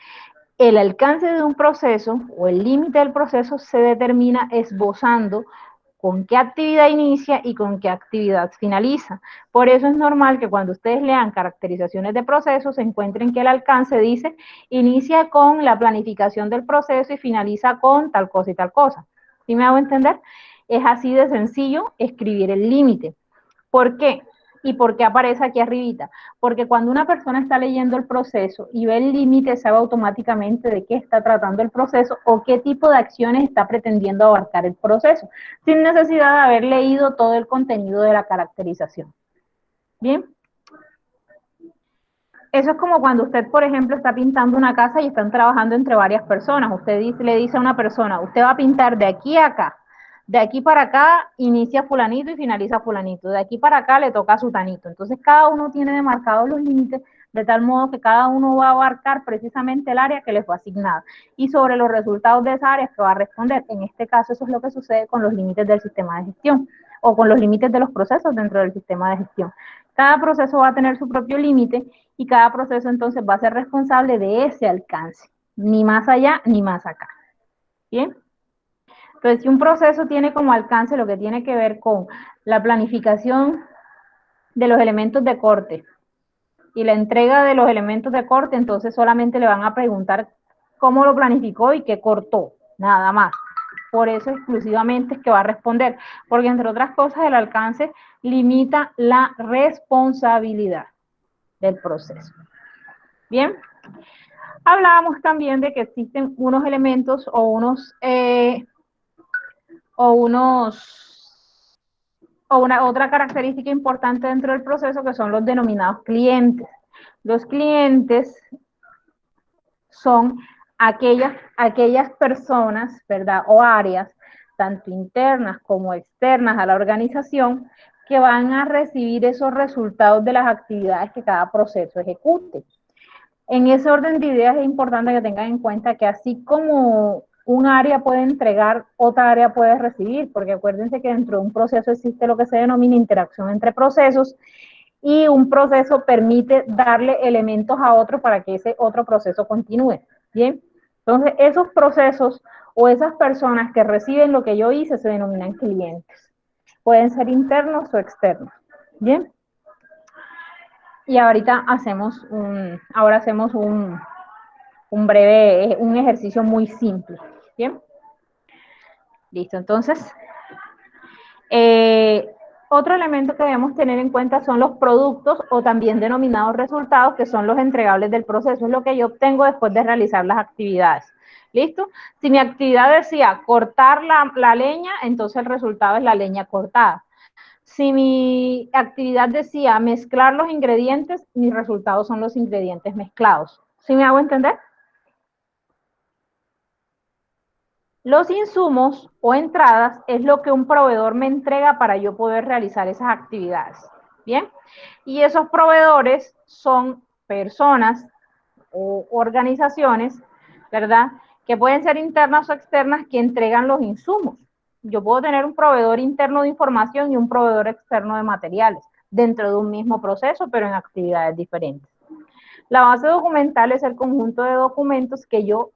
el alcance de un proceso o el límite del proceso se determina esbozando con qué actividad inicia y con qué actividad finaliza. Por eso es normal que cuando ustedes lean caracterizaciones de procesos se encuentren que el alcance dice inicia con la planificación del proceso y finaliza con tal cosa y tal cosa. ¿Sí me hago entender? Es así de sencillo escribir el límite. ¿Por qué? ¿Y por qué aparece aquí arribita? Porque cuando una persona está leyendo el proceso y ve el límite, sabe automáticamente de qué está tratando el proceso o qué tipo de acciones está pretendiendo abarcar el proceso, sin necesidad de haber leído todo el contenido de la caracterización. ¿Bien? Eso es como cuando usted, por ejemplo, está pintando una casa y están trabajando entre varias personas. Usted le dice a una persona, usted va a pintar de aquí a acá. De aquí para acá inicia fulanito y finaliza fulanito. De aquí para acá le toca a sutanito. Entonces cada uno tiene demarcados los límites de tal modo que cada uno va a abarcar precisamente el área que le fue asignada y sobre los resultados de esa área que va a responder. En este caso eso es lo que sucede con los límites del sistema de gestión o con los límites de los procesos dentro del sistema de gestión. Cada proceso va a tener su propio límite y cada proceso entonces va a ser responsable de ese alcance, ni más allá ni más acá. ¿Bien? Entonces, si un proceso tiene como alcance lo que tiene que ver con la planificación de los elementos de corte y la entrega de los elementos de corte, entonces solamente le van a preguntar cómo lo planificó y qué cortó, nada más. Por eso exclusivamente es que va a responder, porque entre otras cosas el alcance limita la responsabilidad del proceso. Bien, hablábamos también de que existen unos elementos o una otra característica importante dentro del proceso que son los denominados clientes. Los clientes son aquellas personas, ¿verdad? O áreas, tanto internas como externas a la organización, que van a recibir esos resultados de las actividades que cada proceso ejecute. En ese orden de ideas es importante que tengan en cuenta que así como un área puede entregar, otra área puede recibir, porque acuérdense que dentro de un proceso existe lo que se denomina interacción entre procesos y un proceso permite darle elementos a otro para que ese otro proceso continúe. ¿Bien? Entonces, esos procesos o esas personas que reciben lo que yo hice se denominan clientes. Pueden ser internos o externos. ¿Bien? Y ahorita hacemos un ejercicio muy simple. ¿Bien? Listo, entonces, otro elemento que debemos tener en cuenta son los productos o también denominados resultados, que son los entregables del proceso, es lo que yo obtengo después de realizar las actividades. ¿Listo? Si mi actividad decía cortar la leña, entonces el resultado es la leña cortada. Si mi actividad decía mezclar los ingredientes, mis resultados son los ingredientes mezclados. ¿Sí me hago entender? Los insumos o entradas es lo que un proveedor me entrega para yo poder realizar esas actividades. ¿Bien? Y esos proveedores son personas o organizaciones, ¿verdad? Que pueden ser internas o externas que entregan los insumos. Yo puedo tener un proveedor interno de información y un proveedor externo de materiales dentro de un mismo proceso, pero en actividades diferentes. La base documental es el conjunto de documentos que yo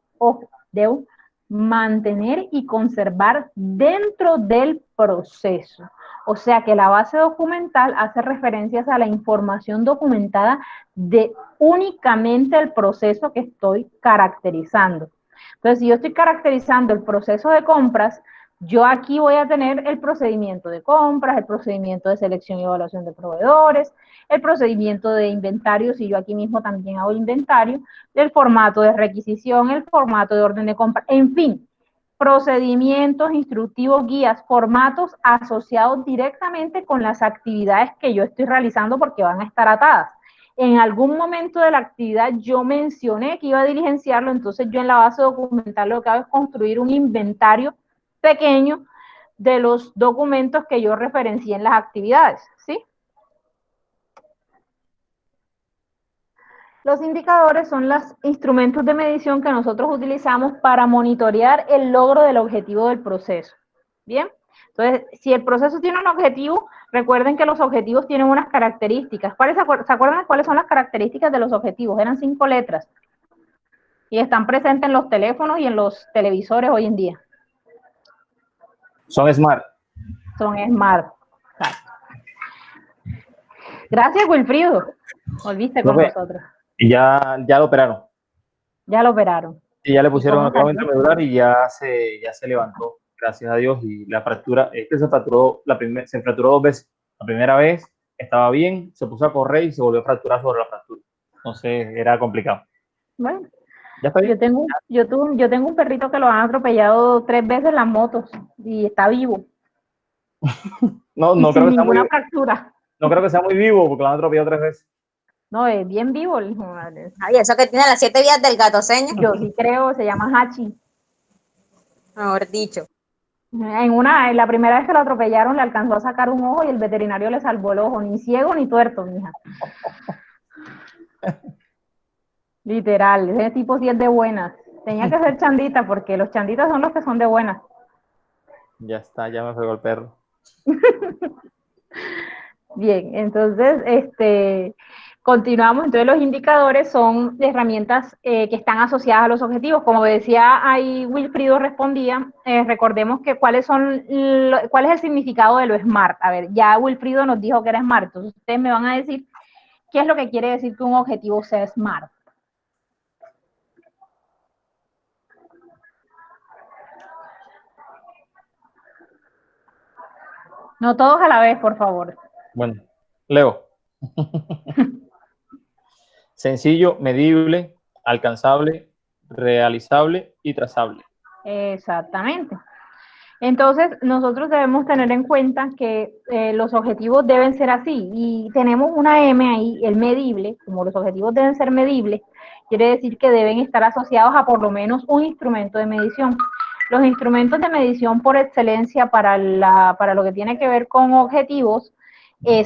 debo mantener y conservar dentro del proceso. O sea que la base documental hace referencias a la información documentada de únicamente el proceso que estoy caracterizando. Entonces, si yo estoy caracterizando el proceso de compras, yo aquí voy a tener el procedimiento de compras, el procedimiento de selección y evaluación de proveedores, el procedimiento de inventario, si yo aquí mismo también hago inventario, el formato de requisición, el formato de orden de compra, en fin, procedimientos, instructivos, guías, formatos asociados directamente con las actividades que yo estoy realizando porque van a estar atadas. En algún momento de la actividad yo mencioné que iba a diligenciarlo, entonces yo en la base documental lo que hago es construir un inventario pequeño de los documentos que yo referencié en las actividades, ¿sí? Los indicadores son los instrumentos de medición que nosotros utilizamos para monitorear el logro del objetivo del proceso. ¿Bien? Entonces, si el proceso tiene un objetivo, recuerden que los objetivos tienen unas características. ¿Se acuerdan cuáles son las características de los objetivos? Eran 5 letras. Y están presentes en los teléfonos y en los televisores hoy en día. Son SMART. Son SMART. Exacto. Gracias, Wilfrido. Volviste con nosotros. Y ya lo operaron. Ya lo operaron. Y ya le pusieron el clavo intramedular y ya se levantó, gracias a Dios. Y la fractura, se fracturó 2 veces. La primera vez estaba bien, se puso a correr y se volvió a fracturar sobre la fractura. Entonces era complicado. Bueno, ¿Ya está bien? yo tengo un perrito que lo han atropellado 3 veces las motos y está vivo. No, Y no sin creo que sea ninguna muy, fractura. no creo que sea muy vivo porque lo han atropellado 3 veces. No, es bien vivo el hijo de madre. Ay, eso que tiene las 7 vidas del gato, señor. Yo sí creo, se llama Hachi. Mejor dicho. En la primera vez que lo atropellaron le alcanzó a sacar un ojo y el veterinario le salvó el ojo, ni ciego ni tuerto, mija. Literal, ese tipo sí es de buenas. Tenía que ser chandita porque los chanditas son los que son de buenas. Ya está, ya me pegó el perro. Bien, entonces, continuamos. Entonces, los indicadores son herramientas que están asociadas a los objetivos. Como decía ahí Wilfrido respondía, recordemos que cuál es el significado de lo SMART. A ver, ya Wilfrido nos dijo que era SMART, entonces ustedes me van a decir qué es lo que quiere decir que un objetivo sea SMART. No todos a la vez, por favor. Bueno, Leo. Sencillo, medible, alcanzable, realizable y trazable. Exactamente. Entonces, nosotros debemos tener en cuenta que los objetivos deben ser así y tenemos una M ahí, el medible, como los objetivos deben ser medibles, quiere decir que deben estar asociados a por lo menos un instrumento de medición. Los instrumentos de medición por excelencia para lo que tiene que ver con objetivos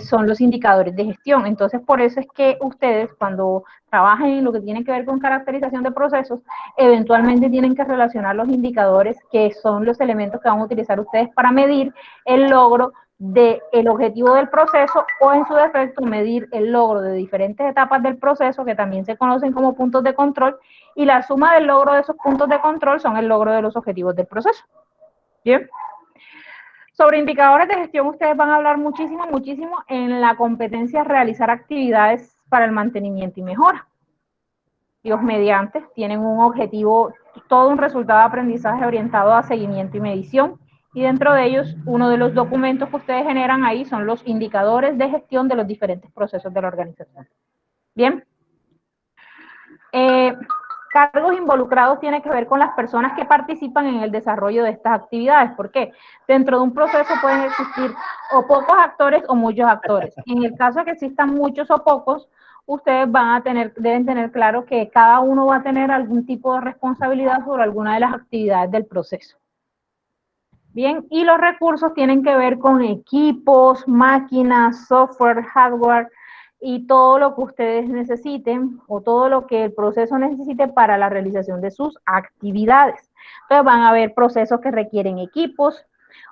son los indicadores de gestión. Entonces, por eso es que ustedes, cuando trabajan en lo que tiene que ver con caracterización de procesos, eventualmente tienen que relacionar los indicadores, que son los elementos que van a utilizar ustedes para medir el logro del objetivo del proceso o, en su defecto, medir el logro de diferentes etapas del proceso, que también se conocen como puntos de control, y la suma del logro de esos puntos de control son el logro de los objetivos del proceso. ¿Bien? Sobre indicadores de gestión, ustedes van a hablar muchísimo en la competencia realizar actividades para el mantenimiento y mejora. Los mediantes tienen un objetivo, todo un resultado de aprendizaje orientado a seguimiento y medición, y dentro de ellos, uno de los documentos que ustedes generan ahí son los indicadores de gestión de los diferentes procesos de la organización. Bien. Cargos involucrados tiene que ver con las personas que participan en el desarrollo de estas actividades. ¿Por qué? Dentro de un proceso pueden existir o pocos actores o muchos actores. En el caso de que existan muchos o pocos, ustedes deben tener claro que cada uno va a tener algún tipo de responsabilidad sobre alguna de las actividades del proceso. Bien, y los recursos tienen que ver con equipos, máquinas, software, hardware, y todo lo que ustedes necesiten o todo lo que el proceso necesite para la realización de sus actividades. Entonces van a haber procesos que requieren equipos,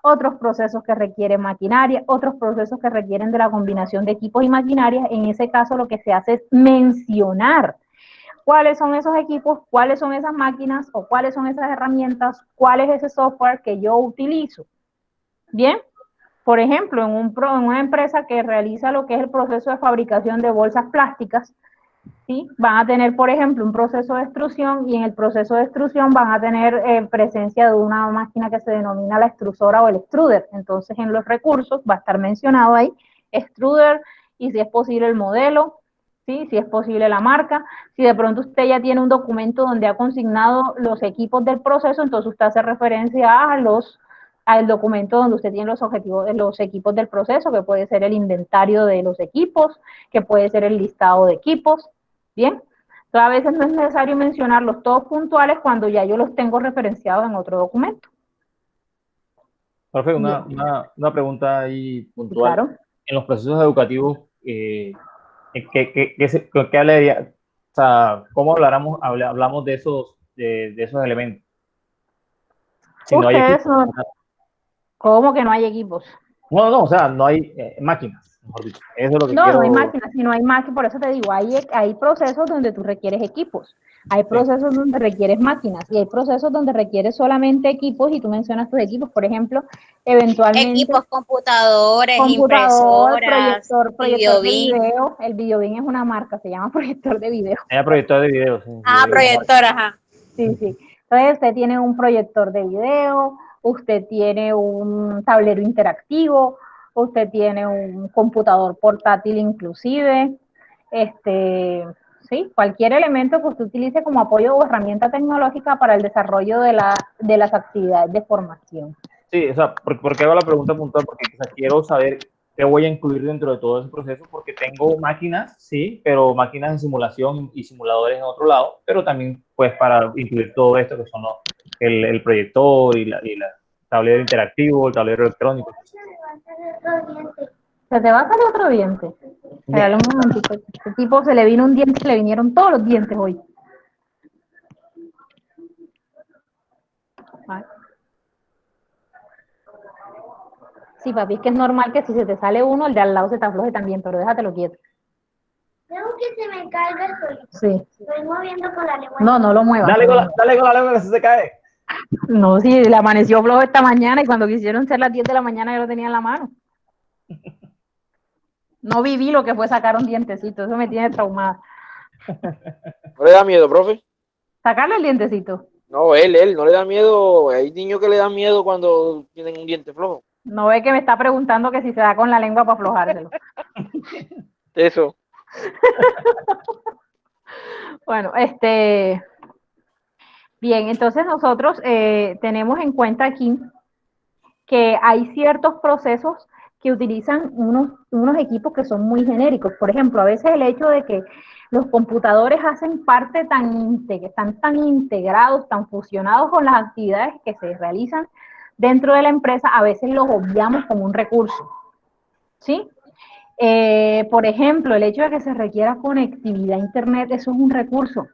otros procesos que requieren maquinaria, otros procesos que requieren de la combinación de equipos y maquinaria. En ese caso lo que se hace es mencionar cuáles son esos equipos, cuáles son esas máquinas o cuáles son esas herramientas, cuál es ese software que yo utilizo. ¿Bien? Por ejemplo, en una empresa que realiza lo que es el proceso de fabricación de bolsas plásticas, ¿sí? Van a tener, por ejemplo, un proceso de extrusión, y en el proceso de extrusión van a tener presencia de una máquina que se denomina la extrusora o el extruder. Entonces, en los recursos va a estar mencionado ahí extruder, y si es posible el modelo, ¿sí? Si es posible la marca. Si de pronto usted ya tiene un documento donde ha consignado los equipos del proceso, entonces usted hace referencia al documento donde usted tiene los objetivos de los equipos del proceso, que puede ser el inventario de los equipos, que puede ser el listado de equipos. Bien, entonces a veces no es necesario mencionarlos todos puntuales cuando ya yo los tengo referenciados en otro documento. Profe, una pregunta ahí puntual. Claro. En los procesos educativos, ¿qué hablaría? O sea, ¿cómo hablamos de esos elementos? Si no hay equipos. ¿Cómo que no hay equipos? No, o sea, no hay máquinas, mejor dicho. Eso es lo que no, quiero... no hay máquinas, si no hay máquinas, por eso te digo, hay procesos donde tú requieres equipos, hay procesos donde requieres máquinas, y hay procesos donde requieres solamente equipos, y tú mencionas tus equipos, por ejemplo, eventualmente... Equipos, computadores, impresoras, proyector de video. El videobin es una marca, se llama proyector de video. Proyector de video. Sí, proyector, ajá. Sí. Entonces usted tiene un proyector de video, usted tiene un tablero interactivo, usted tiene un computador portátil inclusive, sí, cualquier elemento que usted utilice como apoyo o herramienta tecnológica para el desarrollo de las actividades de formación. Sí, o sea, ¿por qué hago la pregunta puntual? Porque o sea, quiero saber qué voy a incluir dentro de todo ese proceso, porque tengo máquinas, sí, pero máquinas en simulación y simuladores en otro lado, pero también pues para incluir todo esto que son el proyector y la tablero interactivo, el tablero electrónico. Se te va a salir otro diente. Espérale un momentito. Este tipo se le vino un diente, se le vinieron todos los dientes hoy. Vale. Sí, papi, es que es normal que si se te sale uno, el de al lado se te afloje también, pero déjatelo quieto. Tengo que se me caiga el suelo. Sí. Estoy moviendo con la lengua. No, no lo muevas. Dale con la lengua que se cae. No, sí, le amaneció flojo esta mañana y cuando quisieron ser las 10 de la mañana yo lo tenía en la mano. No viví lo que fue sacar un dientecito, eso me tiene traumada. ¿No le da miedo, profe? ¿Sacarle el dientecito? No, él, no le da miedo. Hay niños que le dan miedo cuando tienen un diente flojo. No ve que me está preguntando que si se da con la lengua para aflojárselo. Eso. Bueno, bien, entonces nosotros tenemos en cuenta aquí que hay ciertos procesos que utilizan unos equipos que son muy genéricos. Por ejemplo, a veces el hecho de que los computadores hacen parte están tan integrados, tan fusionados con las actividades que se realizan dentro de la empresa, a veces los obviamos como un recurso, ¿sí? Por ejemplo, el hecho de que se requiera conectividad a Internet, eso es un recurso.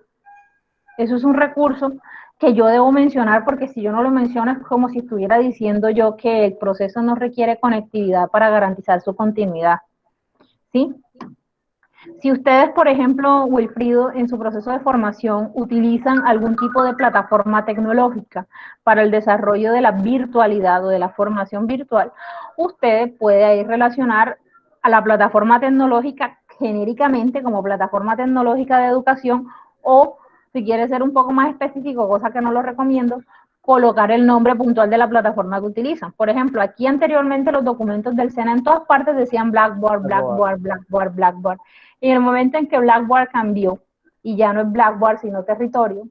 Eso es un recurso que yo debo mencionar porque si yo no lo menciono es como si estuviera diciendo yo que el proceso no requiere conectividad para garantizar su continuidad, ¿sí? Si ustedes, por ejemplo, Wilfrido, en su proceso de formación utilizan algún tipo de plataforma tecnológica para el desarrollo de la virtualidad o de la formación virtual, usted puede ahí relacionar a la plataforma tecnológica genéricamente como plataforma tecnológica de educación o, si quiere ser un poco más específico, cosa que no lo recomiendo, colocar el nombre puntual de la plataforma que utilizan. Por ejemplo, aquí anteriormente los documentos del SENA en todas partes decían Blackboard, Blackboard, Blackboard, Blackboard. Y en el momento en que Blackboard cambió y ya no es Blackboard sino territorio,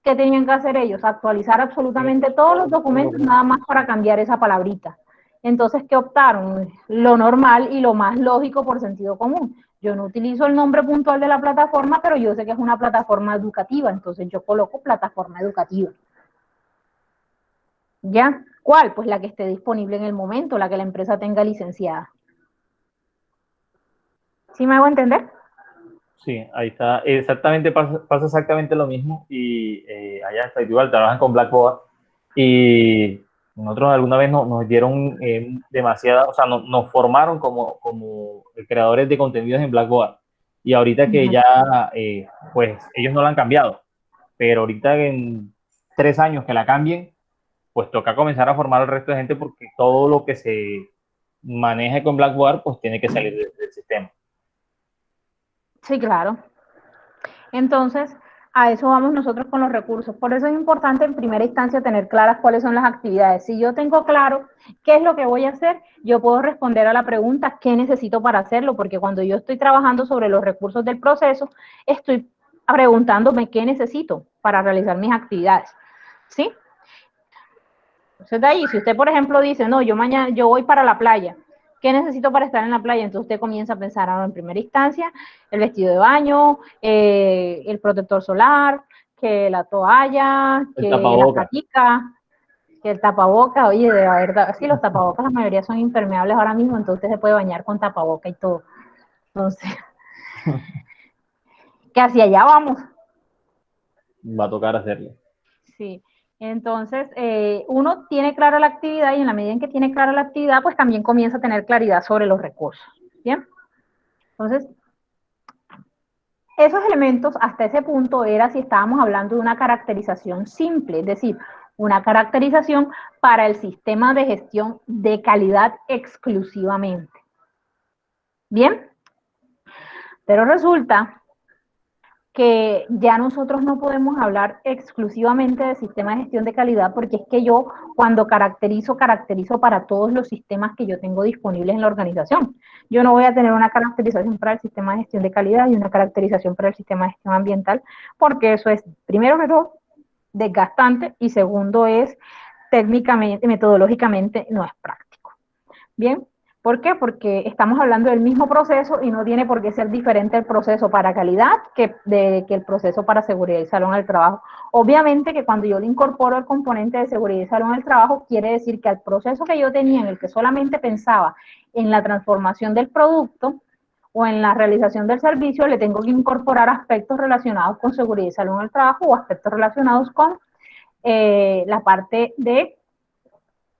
¿qué tenían que hacer ellos? Actualizar absolutamente todos los documentos nada más para cambiar esa palabrita. Entonces, ¿qué optaron? Lo normal y lo más lógico por sentido común. Yo no utilizo el nombre puntual de la plataforma, pero yo sé que es una plataforma educativa, entonces yo coloco plataforma educativa. ¿Ya? ¿Cuál? Pues la que esté disponible en el momento, la que la empresa tenga licenciada. ¿Sí me hago entender? Sí, ahí está. Exactamente, pasa exactamente lo mismo y allá está igual, trabajan con Blackboard y nosotros alguna vez nos dieron demasiada, o sea, nos formaron como creadores de contenidos en Blackboard y ahorita que ya, pues ellos no la han cambiado, pero ahorita en 3 años que la cambien, pues toca comenzar a formar al resto de gente porque todo lo que se maneje con Blackboard, pues tiene que salir del sistema. Sí, claro. Entonces, a eso vamos nosotros con los recursos. Por eso es importante en primera instancia tener claras cuáles son las actividades. Si yo tengo claro qué es lo que voy a hacer, yo puedo responder a la pregunta ¿qué necesito para hacerlo? Porque cuando yo estoy trabajando sobre los recursos del proceso, estoy preguntándome qué necesito para realizar mis actividades. ¿Sí? Entonces de ahí, si usted, por ejemplo, dice, no, yo voy para la playa, ¿qué necesito para estar en la playa? Entonces usted comienza a pensar en primera instancia, el vestido de baño, el protector solar, que la toalla, que la catica, que el tapaboca. Oye, de verdad, sí, los tapabocas la mayoría son impermeables ahora mismo, entonces usted se puede bañar con tapaboca y todo. Entonces, que hacia allá vamos. Va a tocar hacerlo. Sí. Entonces, uno tiene clara la actividad y en la medida en que tiene clara la actividad, pues también comienza a tener claridad sobre los recursos. ¿Bien? Entonces, esos elementos hasta ese punto era si estábamos hablando de una caracterización simple, es decir, una caracterización para el sistema de gestión de calidad exclusivamente. ¿Bien? Pero resulta que ya nosotros no podemos hablar exclusivamente de sistema de gestión de calidad, porque es que yo cuando caracterizo para todos los sistemas que yo tengo disponibles en la organización. Yo no voy a tener una caracterización para el sistema de gestión de calidad y una caracterización para el sistema de gestión ambiental, porque eso es, primero que todo, desgastante, y segundo es técnicamente, metodológicamente no es práctico. Bien, ¿por qué? Porque estamos hablando del mismo proceso y no tiene por qué ser diferente el proceso para calidad que el proceso para seguridad y salud en el trabajo. Obviamente que cuando yo le incorporo el componente de seguridad y salud en el trabajo, quiere decir que al proceso que yo tenía en el que solamente pensaba en la transformación del producto o en la realización del servicio, le tengo que incorporar aspectos relacionados con seguridad y salud en el trabajo o aspectos relacionados con la parte de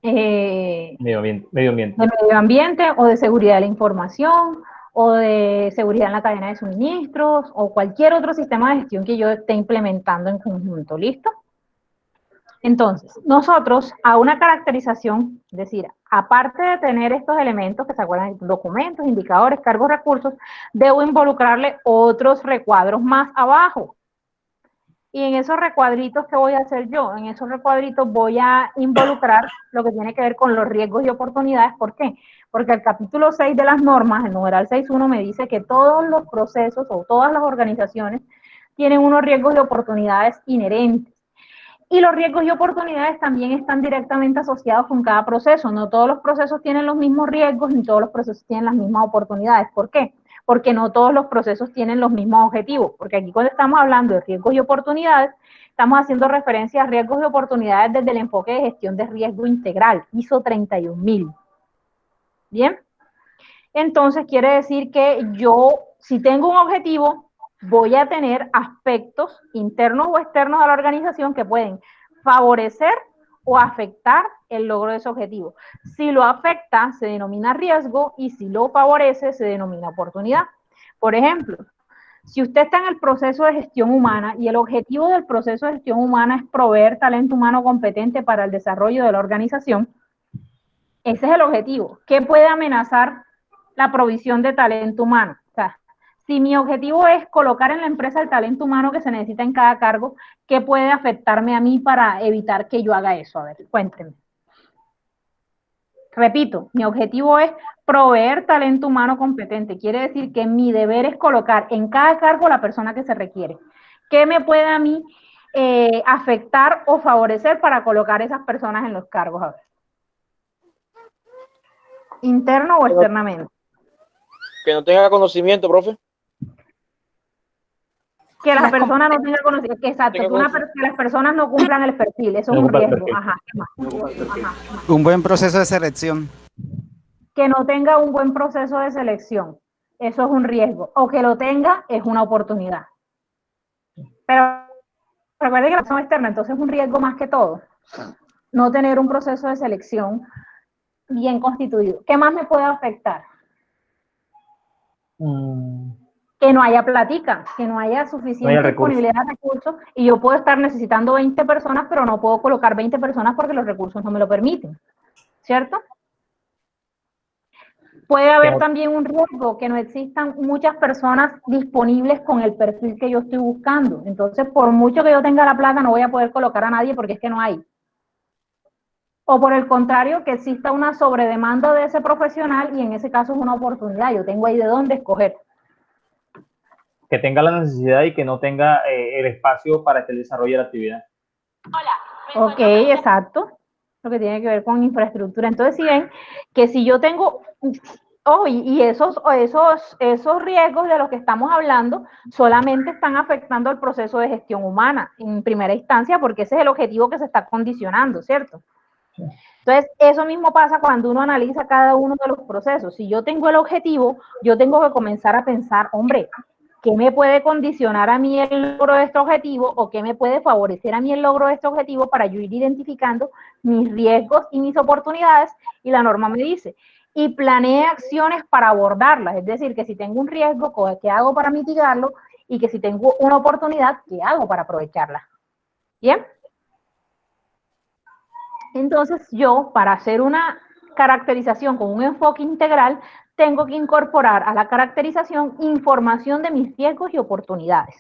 medio ambiente. de medio ambiente o de seguridad de la información o de seguridad en la cadena de suministros o cualquier otro sistema de gestión que yo esté implementando en conjunto, ¿listo? Entonces, nosotros a una caracterización, es decir, aparte de tener estos elementos que se acuerdan, documentos, indicadores, cargos, recursos, debo involucrarle otros recuadros más abajo. Y en esos recuadritos, ¿qué voy a hacer yo? En esos recuadritos voy a involucrar lo que tiene que ver con los riesgos y oportunidades. ¿Por qué? Porque el capítulo 6 de las normas, el numeral 6.1, me dice que todos los procesos o todas las organizaciones tienen unos riesgos y oportunidades inherentes. Y los riesgos y oportunidades también están directamente asociados con cada proceso. No todos los procesos tienen los mismos riesgos, ni todos los procesos tienen las mismas oportunidades. ¿Por qué? Porque no todos los procesos tienen los mismos objetivos. Porque aquí cuando estamos hablando de riesgos y oportunidades, estamos haciendo referencia a riesgos y oportunidades desde el enfoque de gestión de riesgo integral, ISO 31000. ¿Bien? Entonces quiere decir que yo, si tengo un objetivo, voy a tener aspectos internos o externos a la organización que pueden favorecer o afectar el logro de ese objetivo. Si lo afecta, se denomina riesgo, y si lo favorece, se denomina oportunidad. Por ejemplo, si usted está en el proceso de gestión humana y el objetivo del proceso de gestión humana es proveer talento humano competente para el desarrollo de la organización, ese es el objetivo. ¿Qué puede amenazar la provisión de talento humano? O sea, si mi objetivo es colocar en la empresa el talento humano que se necesita en cada cargo, ¿qué puede afectarme a mí para evitar que yo haga eso? A ver, cuéntenme. Repito, mi objetivo es proveer talento humano competente. Quiere decir que mi deber es colocar en cada cargo la persona que se requiere. ¿Qué me puede a mí afectar o favorecer para colocar esas personas en los cargos? A ver. ¿Interno o externamente? Que no tenga conocimiento, profe. Que la persona no tenga conocimiento, exacto, que las personas no cumplan el perfil, eso es un riesgo. Ajá. Un buen proceso de selección. Que no tenga un buen proceso de selección, eso es un riesgo, o que lo tenga es una oportunidad. Pero recuerden que la persona externa, entonces es un riesgo más que todo, no tener un proceso de selección bien constituido. ¿Qué más me puede afectar? Que no haya plática, que no haya suficiente disponibilidad de recursos, y yo puedo estar necesitando 20 personas, pero no puedo colocar 20 personas porque los recursos no me lo permiten, ¿cierto? Puede haber también un riesgo, que no existan muchas personas disponibles con el perfil que yo estoy buscando. Entonces, por mucho que yo tenga la plata, no voy a poder colocar a nadie porque es que no hay. O por el contrario, que exista una sobredemanda de ese profesional y en ese caso es una oportunidad. Yo tengo ahí de dónde escoger. Que tenga la necesidad y que no tenga el espacio para que desarrolle la actividad. Ok, exacto. Lo que tiene que ver con infraestructura. Entonces, si ven que si yo tengo, y esos riesgos de los que estamos hablando solamente están afectando el proceso de gestión humana en primera instancia, porque ese es el objetivo que se está condicionando, ¿cierto? Entonces, eso mismo pasa cuando uno analiza cada uno de los procesos. Si yo tengo el objetivo, yo tengo que comenzar a pensar, hombre, ¿qué me puede condicionar a mí el logro de este objetivo o qué me puede favorecer a mí el logro de este objetivo para yo ir identificando mis riesgos y mis oportunidades? Y la norma me dice, y planee acciones para abordarlas. Es decir, que si tengo un riesgo, ¿qué hago para mitigarlo? Y que si tengo una oportunidad, ¿qué hago para aprovecharla? ¿Bien? Entonces yo, para hacer una caracterización con un enfoque integral, tengo que incorporar a la caracterización información de mis riesgos y oportunidades.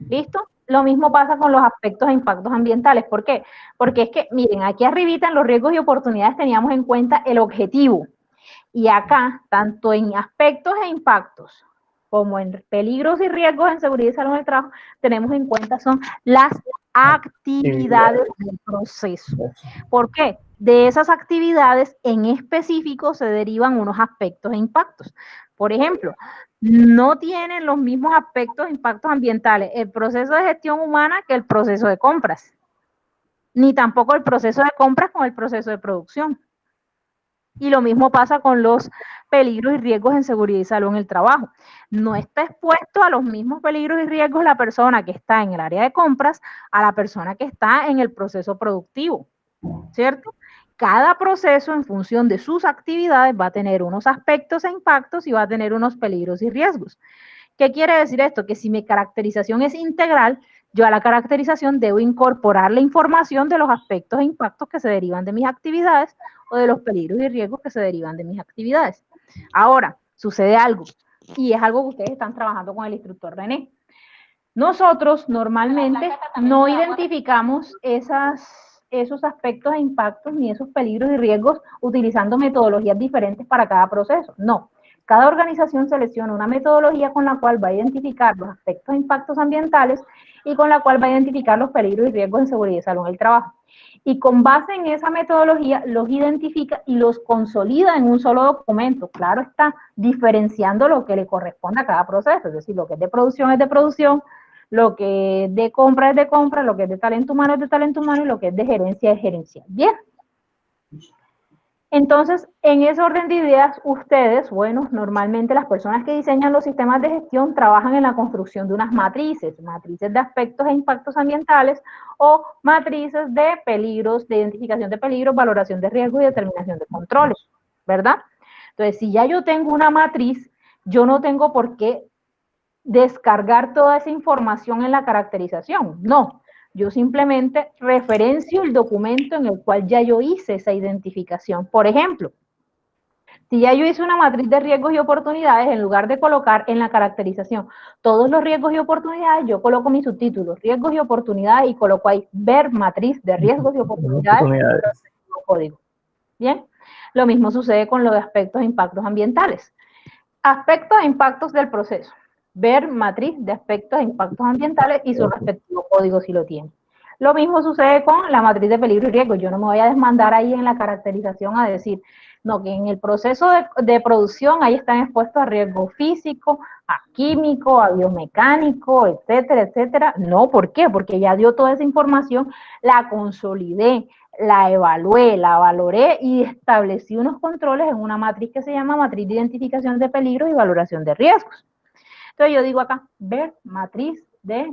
¿Listo? Lo mismo pasa con los aspectos e impactos ambientales. ¿Por qué? Porque es que, miren, aquí arribita en los riesgos y oportunidades teníamos en cuenta el objetivo. Y acá, tanto en aspectos e impactos, como en peligros y riesgos en seguridad y salud en el trabajo, tenemos en cuenta son las actividades del proceso. ¿Por qué? De esas actividades en específico se derivan unos aspectos e impactos. Por ejemplo, no tienen los mismos aspectos e impactos ambientales el proceso de gestión humana que el proceso de compras, ni tampoco el proceso de compras con el proceso de producción. Y lo mismo pasa con los peligros y riesgos en seguridad y salud en el trabajo. No está expuesto a los mismos peligros y riesgos la persona que está en el área de compras a la persona que está en el proceso productivo, ¿cierto? Cada proceso, en función de sus actividades, va a tener unos aspectos e impactos y va a tener unos peligros y riesgos. ¿Qué quiere decir esto? Que si mi caracterización es integral, yo a la caracterización debo incorporar la información de los aspectos e impactos que se derivan de mis actividades o de los peligros y riesgos que se derivan de mis actividades. Ahora, sucede algo, y es algo que ustedes están trabajando con el instructor René. Nosotros normalmente no identificamos esos aspectos e impactos ni esos peligros y riesgos utilizando metodologías diferentes para cada proceso. No. Cada organización selecciona una metodología con la cual va a identificar los aspectos e impactos ambientales y con la cual va a identificar los peligros y riesgos en seguridad y salud en el trabajo. Y con base en esa metodología los identifica y los consolida en un solo documento. Claro está, diferenciando lo que le corresponde a cada proceso, es decir, lo que es de producción, lo que es de compra es de compra, lo que es de talento humano es de talento humano y lo que es de gerencia es gerencia. Bien. Entonces, en ese orden de ideas, ustedes, bueno, normalmente las personas que diseñan los sistemas de gestión trabajan en la construcción de unas matrices de aspectos e impactos ambientales o matrices de peligros, de identificación de peligros, valoración de riesgos y determinación de controles, ¿verdad? Entonces, si ya yo tengo una matriz, yo no tengo por qué descargar toda esa información en la caracterización, no. Yo simplemente referencio el documento en el cual ya yo hice esa identificación. Por ejemplo, si ya yo hice una matriz de riesgos y oportunidades, en lugar de colocar en la caracterización todos los riesgos y oportunidades, yo coloco mis subtítulos, riesgos y oportunidades, y coloco ahí ver matriz de riesgos y oportunidades. Código. Bien, lo mismo sucede con los aspectos e impactos ambientales. Aspectos e impactos del proceso. Ver matriz de aspectos e impactos ambientales y su respectivo código si lo tiene. Lo mismo sucede con la matriz de peligro y riesgo. Yo no me voy a desmandar ahí en la caracterización a decir, no, que en el proceso de producción ahí están expuestos a riesgo físico, a químico, a biomecánico, etcétera, etcétera. No, ¿por qué? Porque ya dio toda esa información, la consolidé, la evalué, la valoré y establecí unos controles en una matriz que se llama matriz de identificación de peligros y valoración de riesgos. Entonces yo digo acá, ver matriz de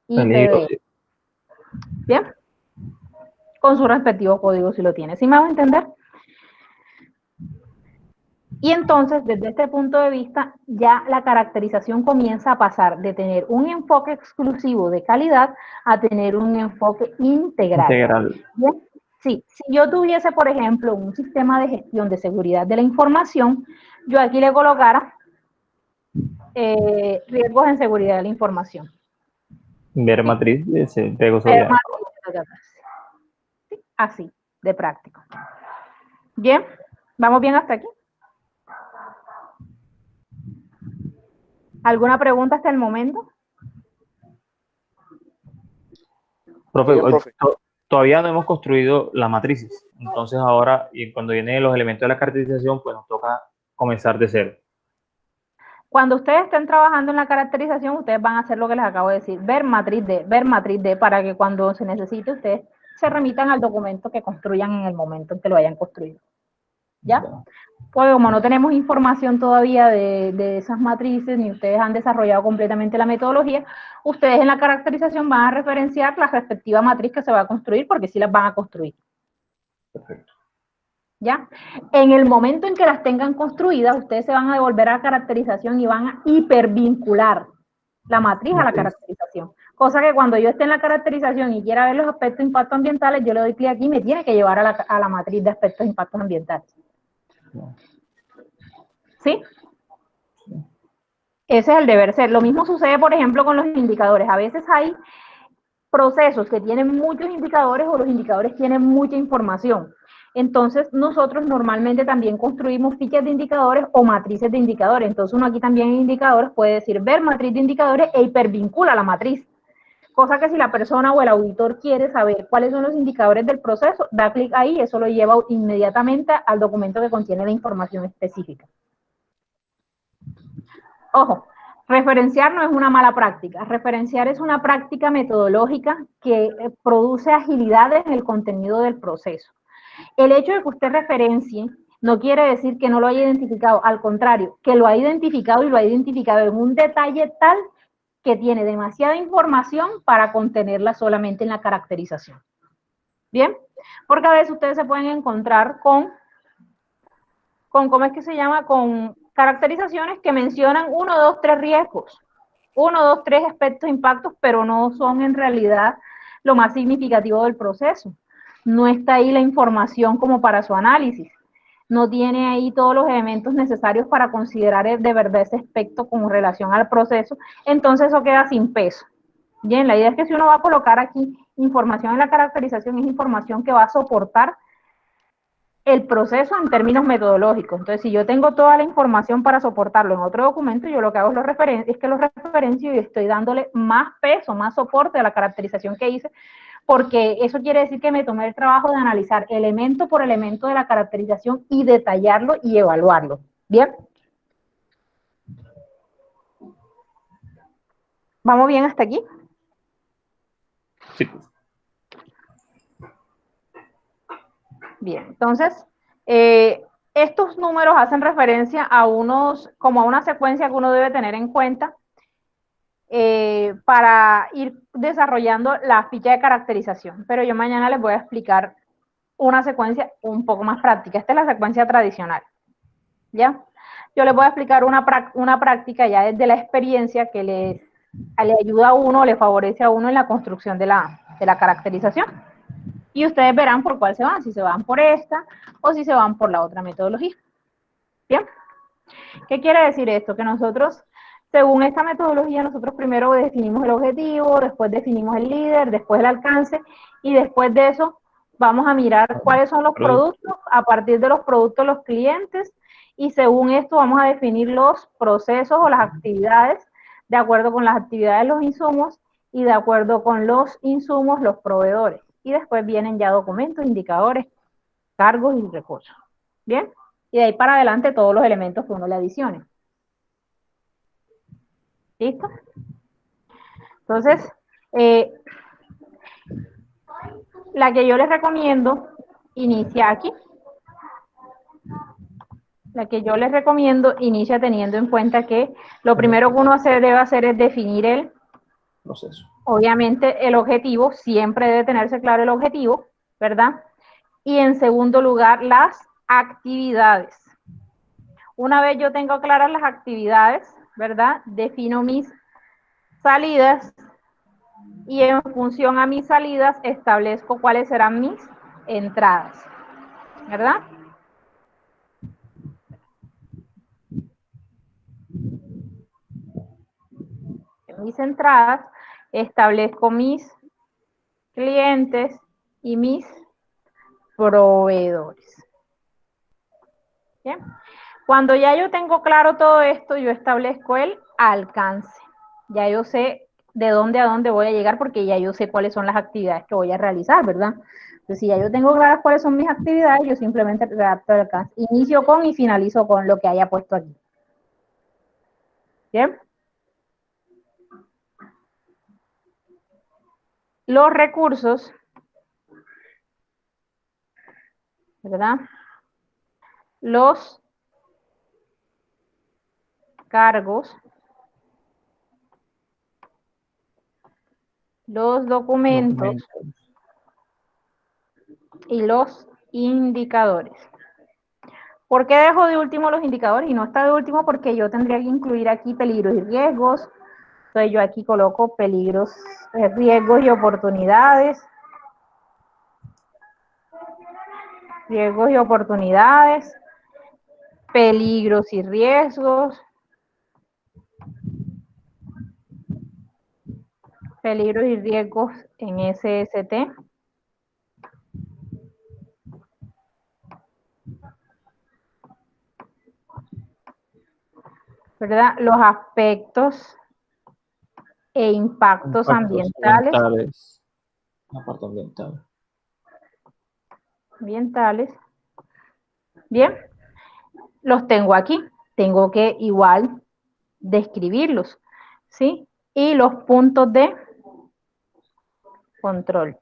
IPB. Bien, con su respectivo código si lo tiene. ¿Sí me van a entender? Y entonces, desde este punto de vista, ya la caracterización comienza a pasar de tener un enfoque exclusivo de calidad a tener un enfoque integral. ¿Bien? Sí, si yo tuviese, por ejemplo, un sistema de gestión de seguridad de la información, yo aquí le colocara riesgos en seguridad de la información. Ver matriz de seguridad. Así, de práctico. Bien, ¿vamos bien hasta aquí? ¿Alguna pregunta hasta el momento? Profe, todavía no hemos construido las matrices. Entonces ahora, y cuando vienen los elementos de la caracterización, pues nos toca comenzar de cero. Cuando ustedes estén trabajando en la caracterización, ustedes van a hacer lo que les acabo de decir, ver matriz D, para que cuando se necesite, ustedes se remitan al documento que construyan en el momento en que lo hayan construido. ¿Ya? Pues como no tenemos información todavía de esas matrices, ni ustedes han desarrollado completamente la metodología, ustedes en la caracterización van a referenciar la respectiva matriz que se va a construir, porque sí las van a construir. Perfecto. ¿Ya? En el momento en que las tengan construidas, ustedes se van a devolver a la caracterización y van a hipervincular la matriz a la caracterización. Cosa que cuando yo esté en la caracterización y quiera ver los aspectos de impactos ambientales, yo le doy clic aquí y me tiene que llevar a la matriz de aspectos de impactos ambientales. ¿Sí? Ese es el deber ser. Lo mismo sucede, por ejemplo, con los indicadores. A veces hay procesos que tienen muchos indicadores o los indicadores tienen mucha información. Entonces, nosotros normalmente también construimos fichas de indicadores o matrices de indicadores. Entonces, uno aquí también en indicadores puede decir ver matriz de indicadores e hipervincula la matriz. Cosa que si la persona o el auditor quiere saber cuáles son los indicadores del proceso, da clic ahí y eso lo lleva inmediatamente al documento que contiene la información específica. Ojo, referenciar no es una mala práctica. Referenciar es una práctica metodológica que produce agilidad en el contenido del proceso. El hecho de que usted referencie no quiere decir que no lo haya identificado, al contrario, que lo ha identificado y lo ha identificado en un detalle tal que tiene demasiada información para contenerla solamente en la caracterización. ¿Bien? Porque a veces ustedes se pueden encontrar con ¿cómo es que se llama? Con caracterizaciones que mencionan 1, 2, 3 riesgos, 1, 2, 3 aspectos, impactos, pero no son en realidad lo más significativo del proceso. No está ahí la información como para su análisis. No tiene ahí todos los elementos necesarios para considerar de verdad ese aspecto con relación al proceso. Entonces eso queda sin peso. Bien, la idea es que si uno va a colocar aquí información en la caracterización, es información que va a soportar el proceso en términos metodológicos. Entonces, si yo tengo toda la información para soportarlo en otro documento, yo lo que hago es que lo referencio y estoy dándole más peso, más soporte a la caracterización que hice, porque eso quiere decir que me tomé el trabajo de analizar elemento por elemento de la caracterización y detallarlo y evaluarlo. ¿Bien? ¿Vamos bien hasta aquí? Sí. Bien, entonces, estos números hacen referencia a como a una secuencia que uno debe tener en cuenta para ir desarrollando la ficha de caracterización. Pero yo mañana les voy a explicar una secuencia un poco más práctica. Esta es la secuencia tradicional, ¿ya? Yo les voy a explicar una práctica ya desde la experiencia que le ayuda a uno, le favorece a uno en la construcción de la caracterización. Y ustedes verán por cuál se van, si se van por esta o si se van por la otra metodología. ¿Bien? ¿Qué quiere decir esto? Que nosotros, según esta metodología, nosotros primero definimos el objetivo, después definimos el líder, después el alcance, y después de eso vamos a mirar cuáles son los productos, a partir de los productos los clientes, y según esto vamos a definir los procesos o las actividades, de acuerdo con las actividades los insumos, y de acuerdo con los insumos los proveedores. Y después vienen ya documentos, indicadores, cargos y recursos. ¿Bien? Y de ahí para adelante todos los elementos que uno le adicione. ¿Listo? Entonces, la que yo les recomiendo inicia aquí. La que yo les recomiendo inicia teniendo en cuenta que lo primero que uno debe hacer es definir el Proceso. Obviamente el objetivo, siempre debe tenerse claro el objetivo, ¿verdad? Y en segundo lugar, las actividades. Una vez yo tengo claras las actividades, ¿verdad? Defino mis salidas y en función a mis salidas establezco cuáles serán mis entradas, ¿verdad? En mis entradas establezco mis clientes y mis proveedores. ¿Bien? Cuando ya yo tengo claro todo esto, yo establezco el alcance. Ya yo sé de dónde a dónde voy a llegar porque ya yo sé cuáles son las actividades que voy a realizar, ¿verdad? Entonces, si ya yo tengo claras cuáles son mis actividades, yo simplemente redacto el alcance. Inicio con y finalizo con lo que haya puesto aquí. ¿Bien? Los recursos, ¿verdad? Los cargos, los documentos y los indicadores. ¿Por qué dejo de último los indicadores? Y no está de último porque yo tendría que incluir aquí peligros y riesgos. Entonces yo aquí coloco peligros, riesgos y oportunidades. Riesgos y oportunidades. Peligros y riesgos. Peligros y riesgos en SST. ¿Verdad? Los aspectos e impactos ambientales. La parte ambiental. Bien, los tengo aquí. Tengo que igual describirlos, ¿sí? Y los puntos de control.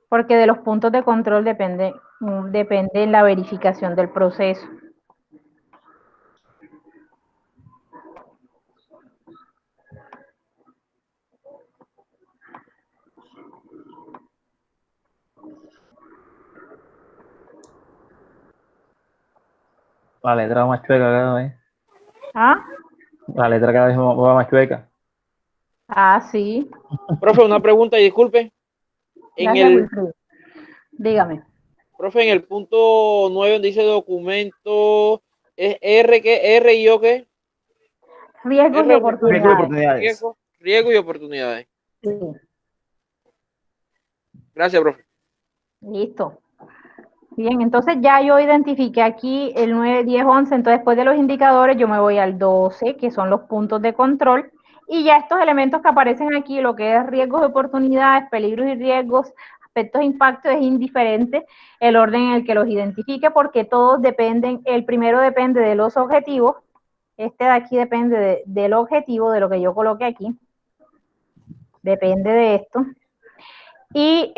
Porque de los puntos de control depende la verificación del proceso. La letra va más chueca cada vez. ¿Ah? La letra cada vez va más chueca. Ah, sí. Profe, una pregunta y disculpe. Gracias, Wilfrido. Dígame. Profe, en el punto 9 donde dice documento, ¿es R qué? ¿R y O qué? Riesgos y oportunidades. Riesgos y oportunidades. Sí. Gracias, profe. Listo. Bien, entonces ya yo identifiqué aquí el 9, 10, 11, entonces después de los indicadores yo me voy al 12, que son los puntos de control, y ya estos elementos que aparecen aquí, lo que es riesgos y oportunidades, peligros y riesgos, aspectos de impacto, es indiferente el orden en el que los identifique, porque todos dependen, el primero depende de los objetivos, este de aquí depende del objetivo, de lo que yo coloqué aquí, depende de esto. Y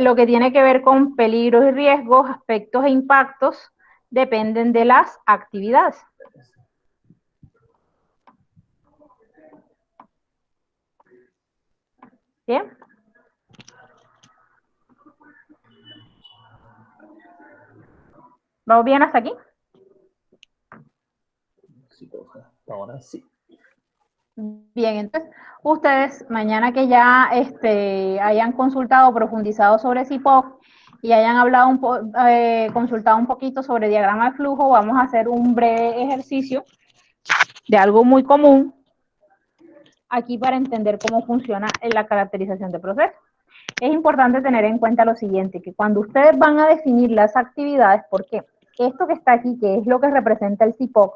lo que tiene que ver con peligros y riesgos, aspectos e impactos, dependen de las actividades. ¿Bien? ¿Vamos bien hasta aquí? Sí, ahora sí. Bien, entonces, ustedes mañana que ya hayan consultado, profundizado sobre CIPOC y hayan hablado consultado un poquito sobre diagrama de flujo, vamos a hacer un breve ejercicio de algo muy común aquí para entender cómo funciona la caracterización de procesos. Es importante tener en cuenta lo siguiente, que cuando ustedes van a definir las actividades, porque esto que está aquí, que es lo que representa el CIPOC,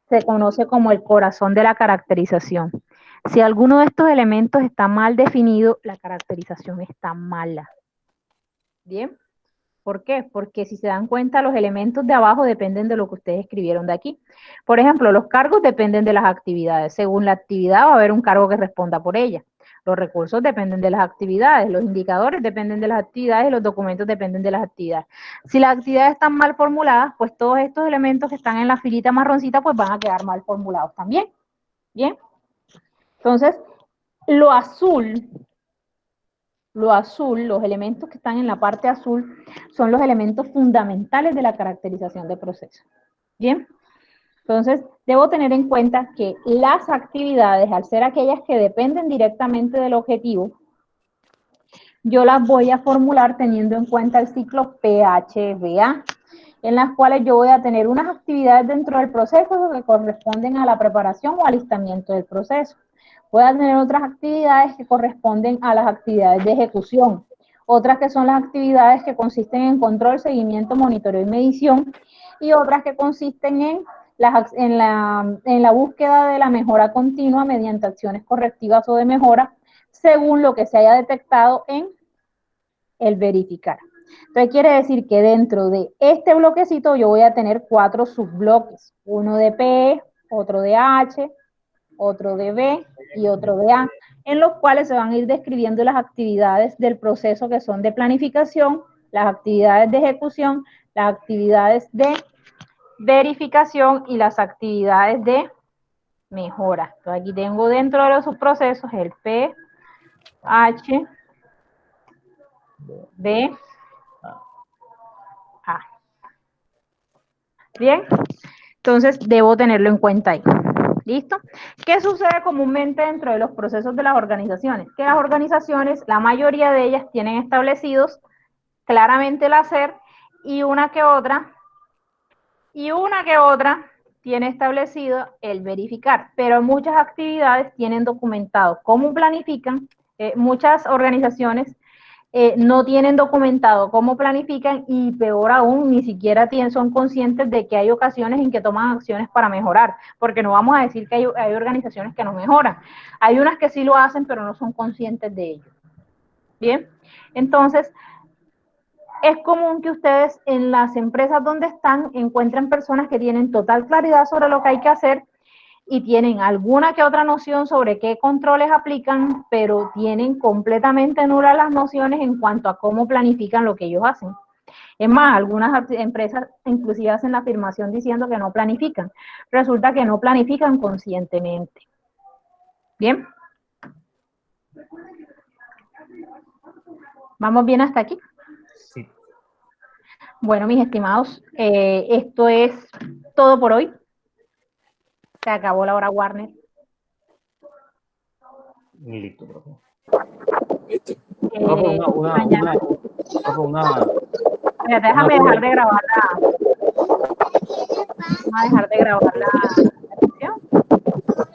se conoce como el corazón de la caracterización. Si alguno de estos elementos está mal definido, la caracterización está mala. ¿Bien? ¿Por qué? Porque si se dan cuenta, los elementos de abajo dependen de lo que ustedes escribieron de aquí. Por ejemplo, los cargos dependen de las actividades. Según la actividad va a haber un cargo que responda por ella. Los recursos dependen de las actividades, los indicadores dependen de las actividades y los documentos dependen de las actividades. Si las actividades están mal formuladas, pues todos estos elementos que están en la filita marroncita pues van a quedar mal formulados también. ¿Bien? Entonces, lo azul, los elementos que están en la parte azul, son los elementos fundamentales de la caracterización de procesos. ¿Bien? Entonces, debo tener en cuenta que las actividades, al ser aquellas que dependen directamente del objetivo, yo las voy a formular teniendo en cuenta el ciclo PHBA, en las cuales yo voy a tener unas actividades dentro del proceso que corresponden a la preparación o alistamiento del proceso. Voy a tener otras actividades que corresponden a las actividades de ejecución, otras que son las actividades que consisten en control, seguimiento, monitoreo y medición, y otras que consisten en la búsqueda de la mejora continua mediante acciones correctivas o de mejora, según lo que se haya detectado en el verificar. Entonces quiere decir que dentro de este bloquecito yo voy a tener 4 subbloques, uno de P, otro de H, otro de B y otro de A, en los cuales se van a ir describiendo las actividades del proceso que son de planificación, las actividades de ejecución, las actividades de verificación y las actividades de mejora. Entonces aquí tengo dentro de los subprocesos el P, H, B, A. Bien, entonces debo tenerlo en cuenta ahí. ¿Listo? ¿Qué sucede comúnmente dentro de los procesos de las organizaciones? Que las organizaciones, la mayoría de ellas tienen establecidos claramente el hacer y una que otra tiene establecido el verificar, pero muchas actividades tienen documentado cómo planifican, muchas organizaciones no tienen documentado cómo planifican y peor aún, ni siquiera son conscientes de que hay ocasiones en que toman acciones para mejorar, porque no vamos a decir que hay organizaciones que no mejoran. Hay unas que sí lo hacen, pero no son conscientes de ello. Bien, entonces, es común que ustedes en las empresas donde están encuentren personas que tienen total claridad sobre lo que hay que hacer y tienen alguna que otra noción sobre qué controles aplican, pero tienen completamente nulas las nociones en cuanto a cómo planifican lo que ellos hacen. Es más, algunas empresas inclusive hacen la afirmación diciendo que no planifican. Resulta que no planifican conscientemente. ¿Bien? ¿Vamos bien hasta aquí? Sí. Bueno, mis estimados, esto es todo por hoy. Se acabó la hora Warner. Listo, profe. Mañana. Mira, déjame dejar de grabarla. Vamos a dejar de grabarla.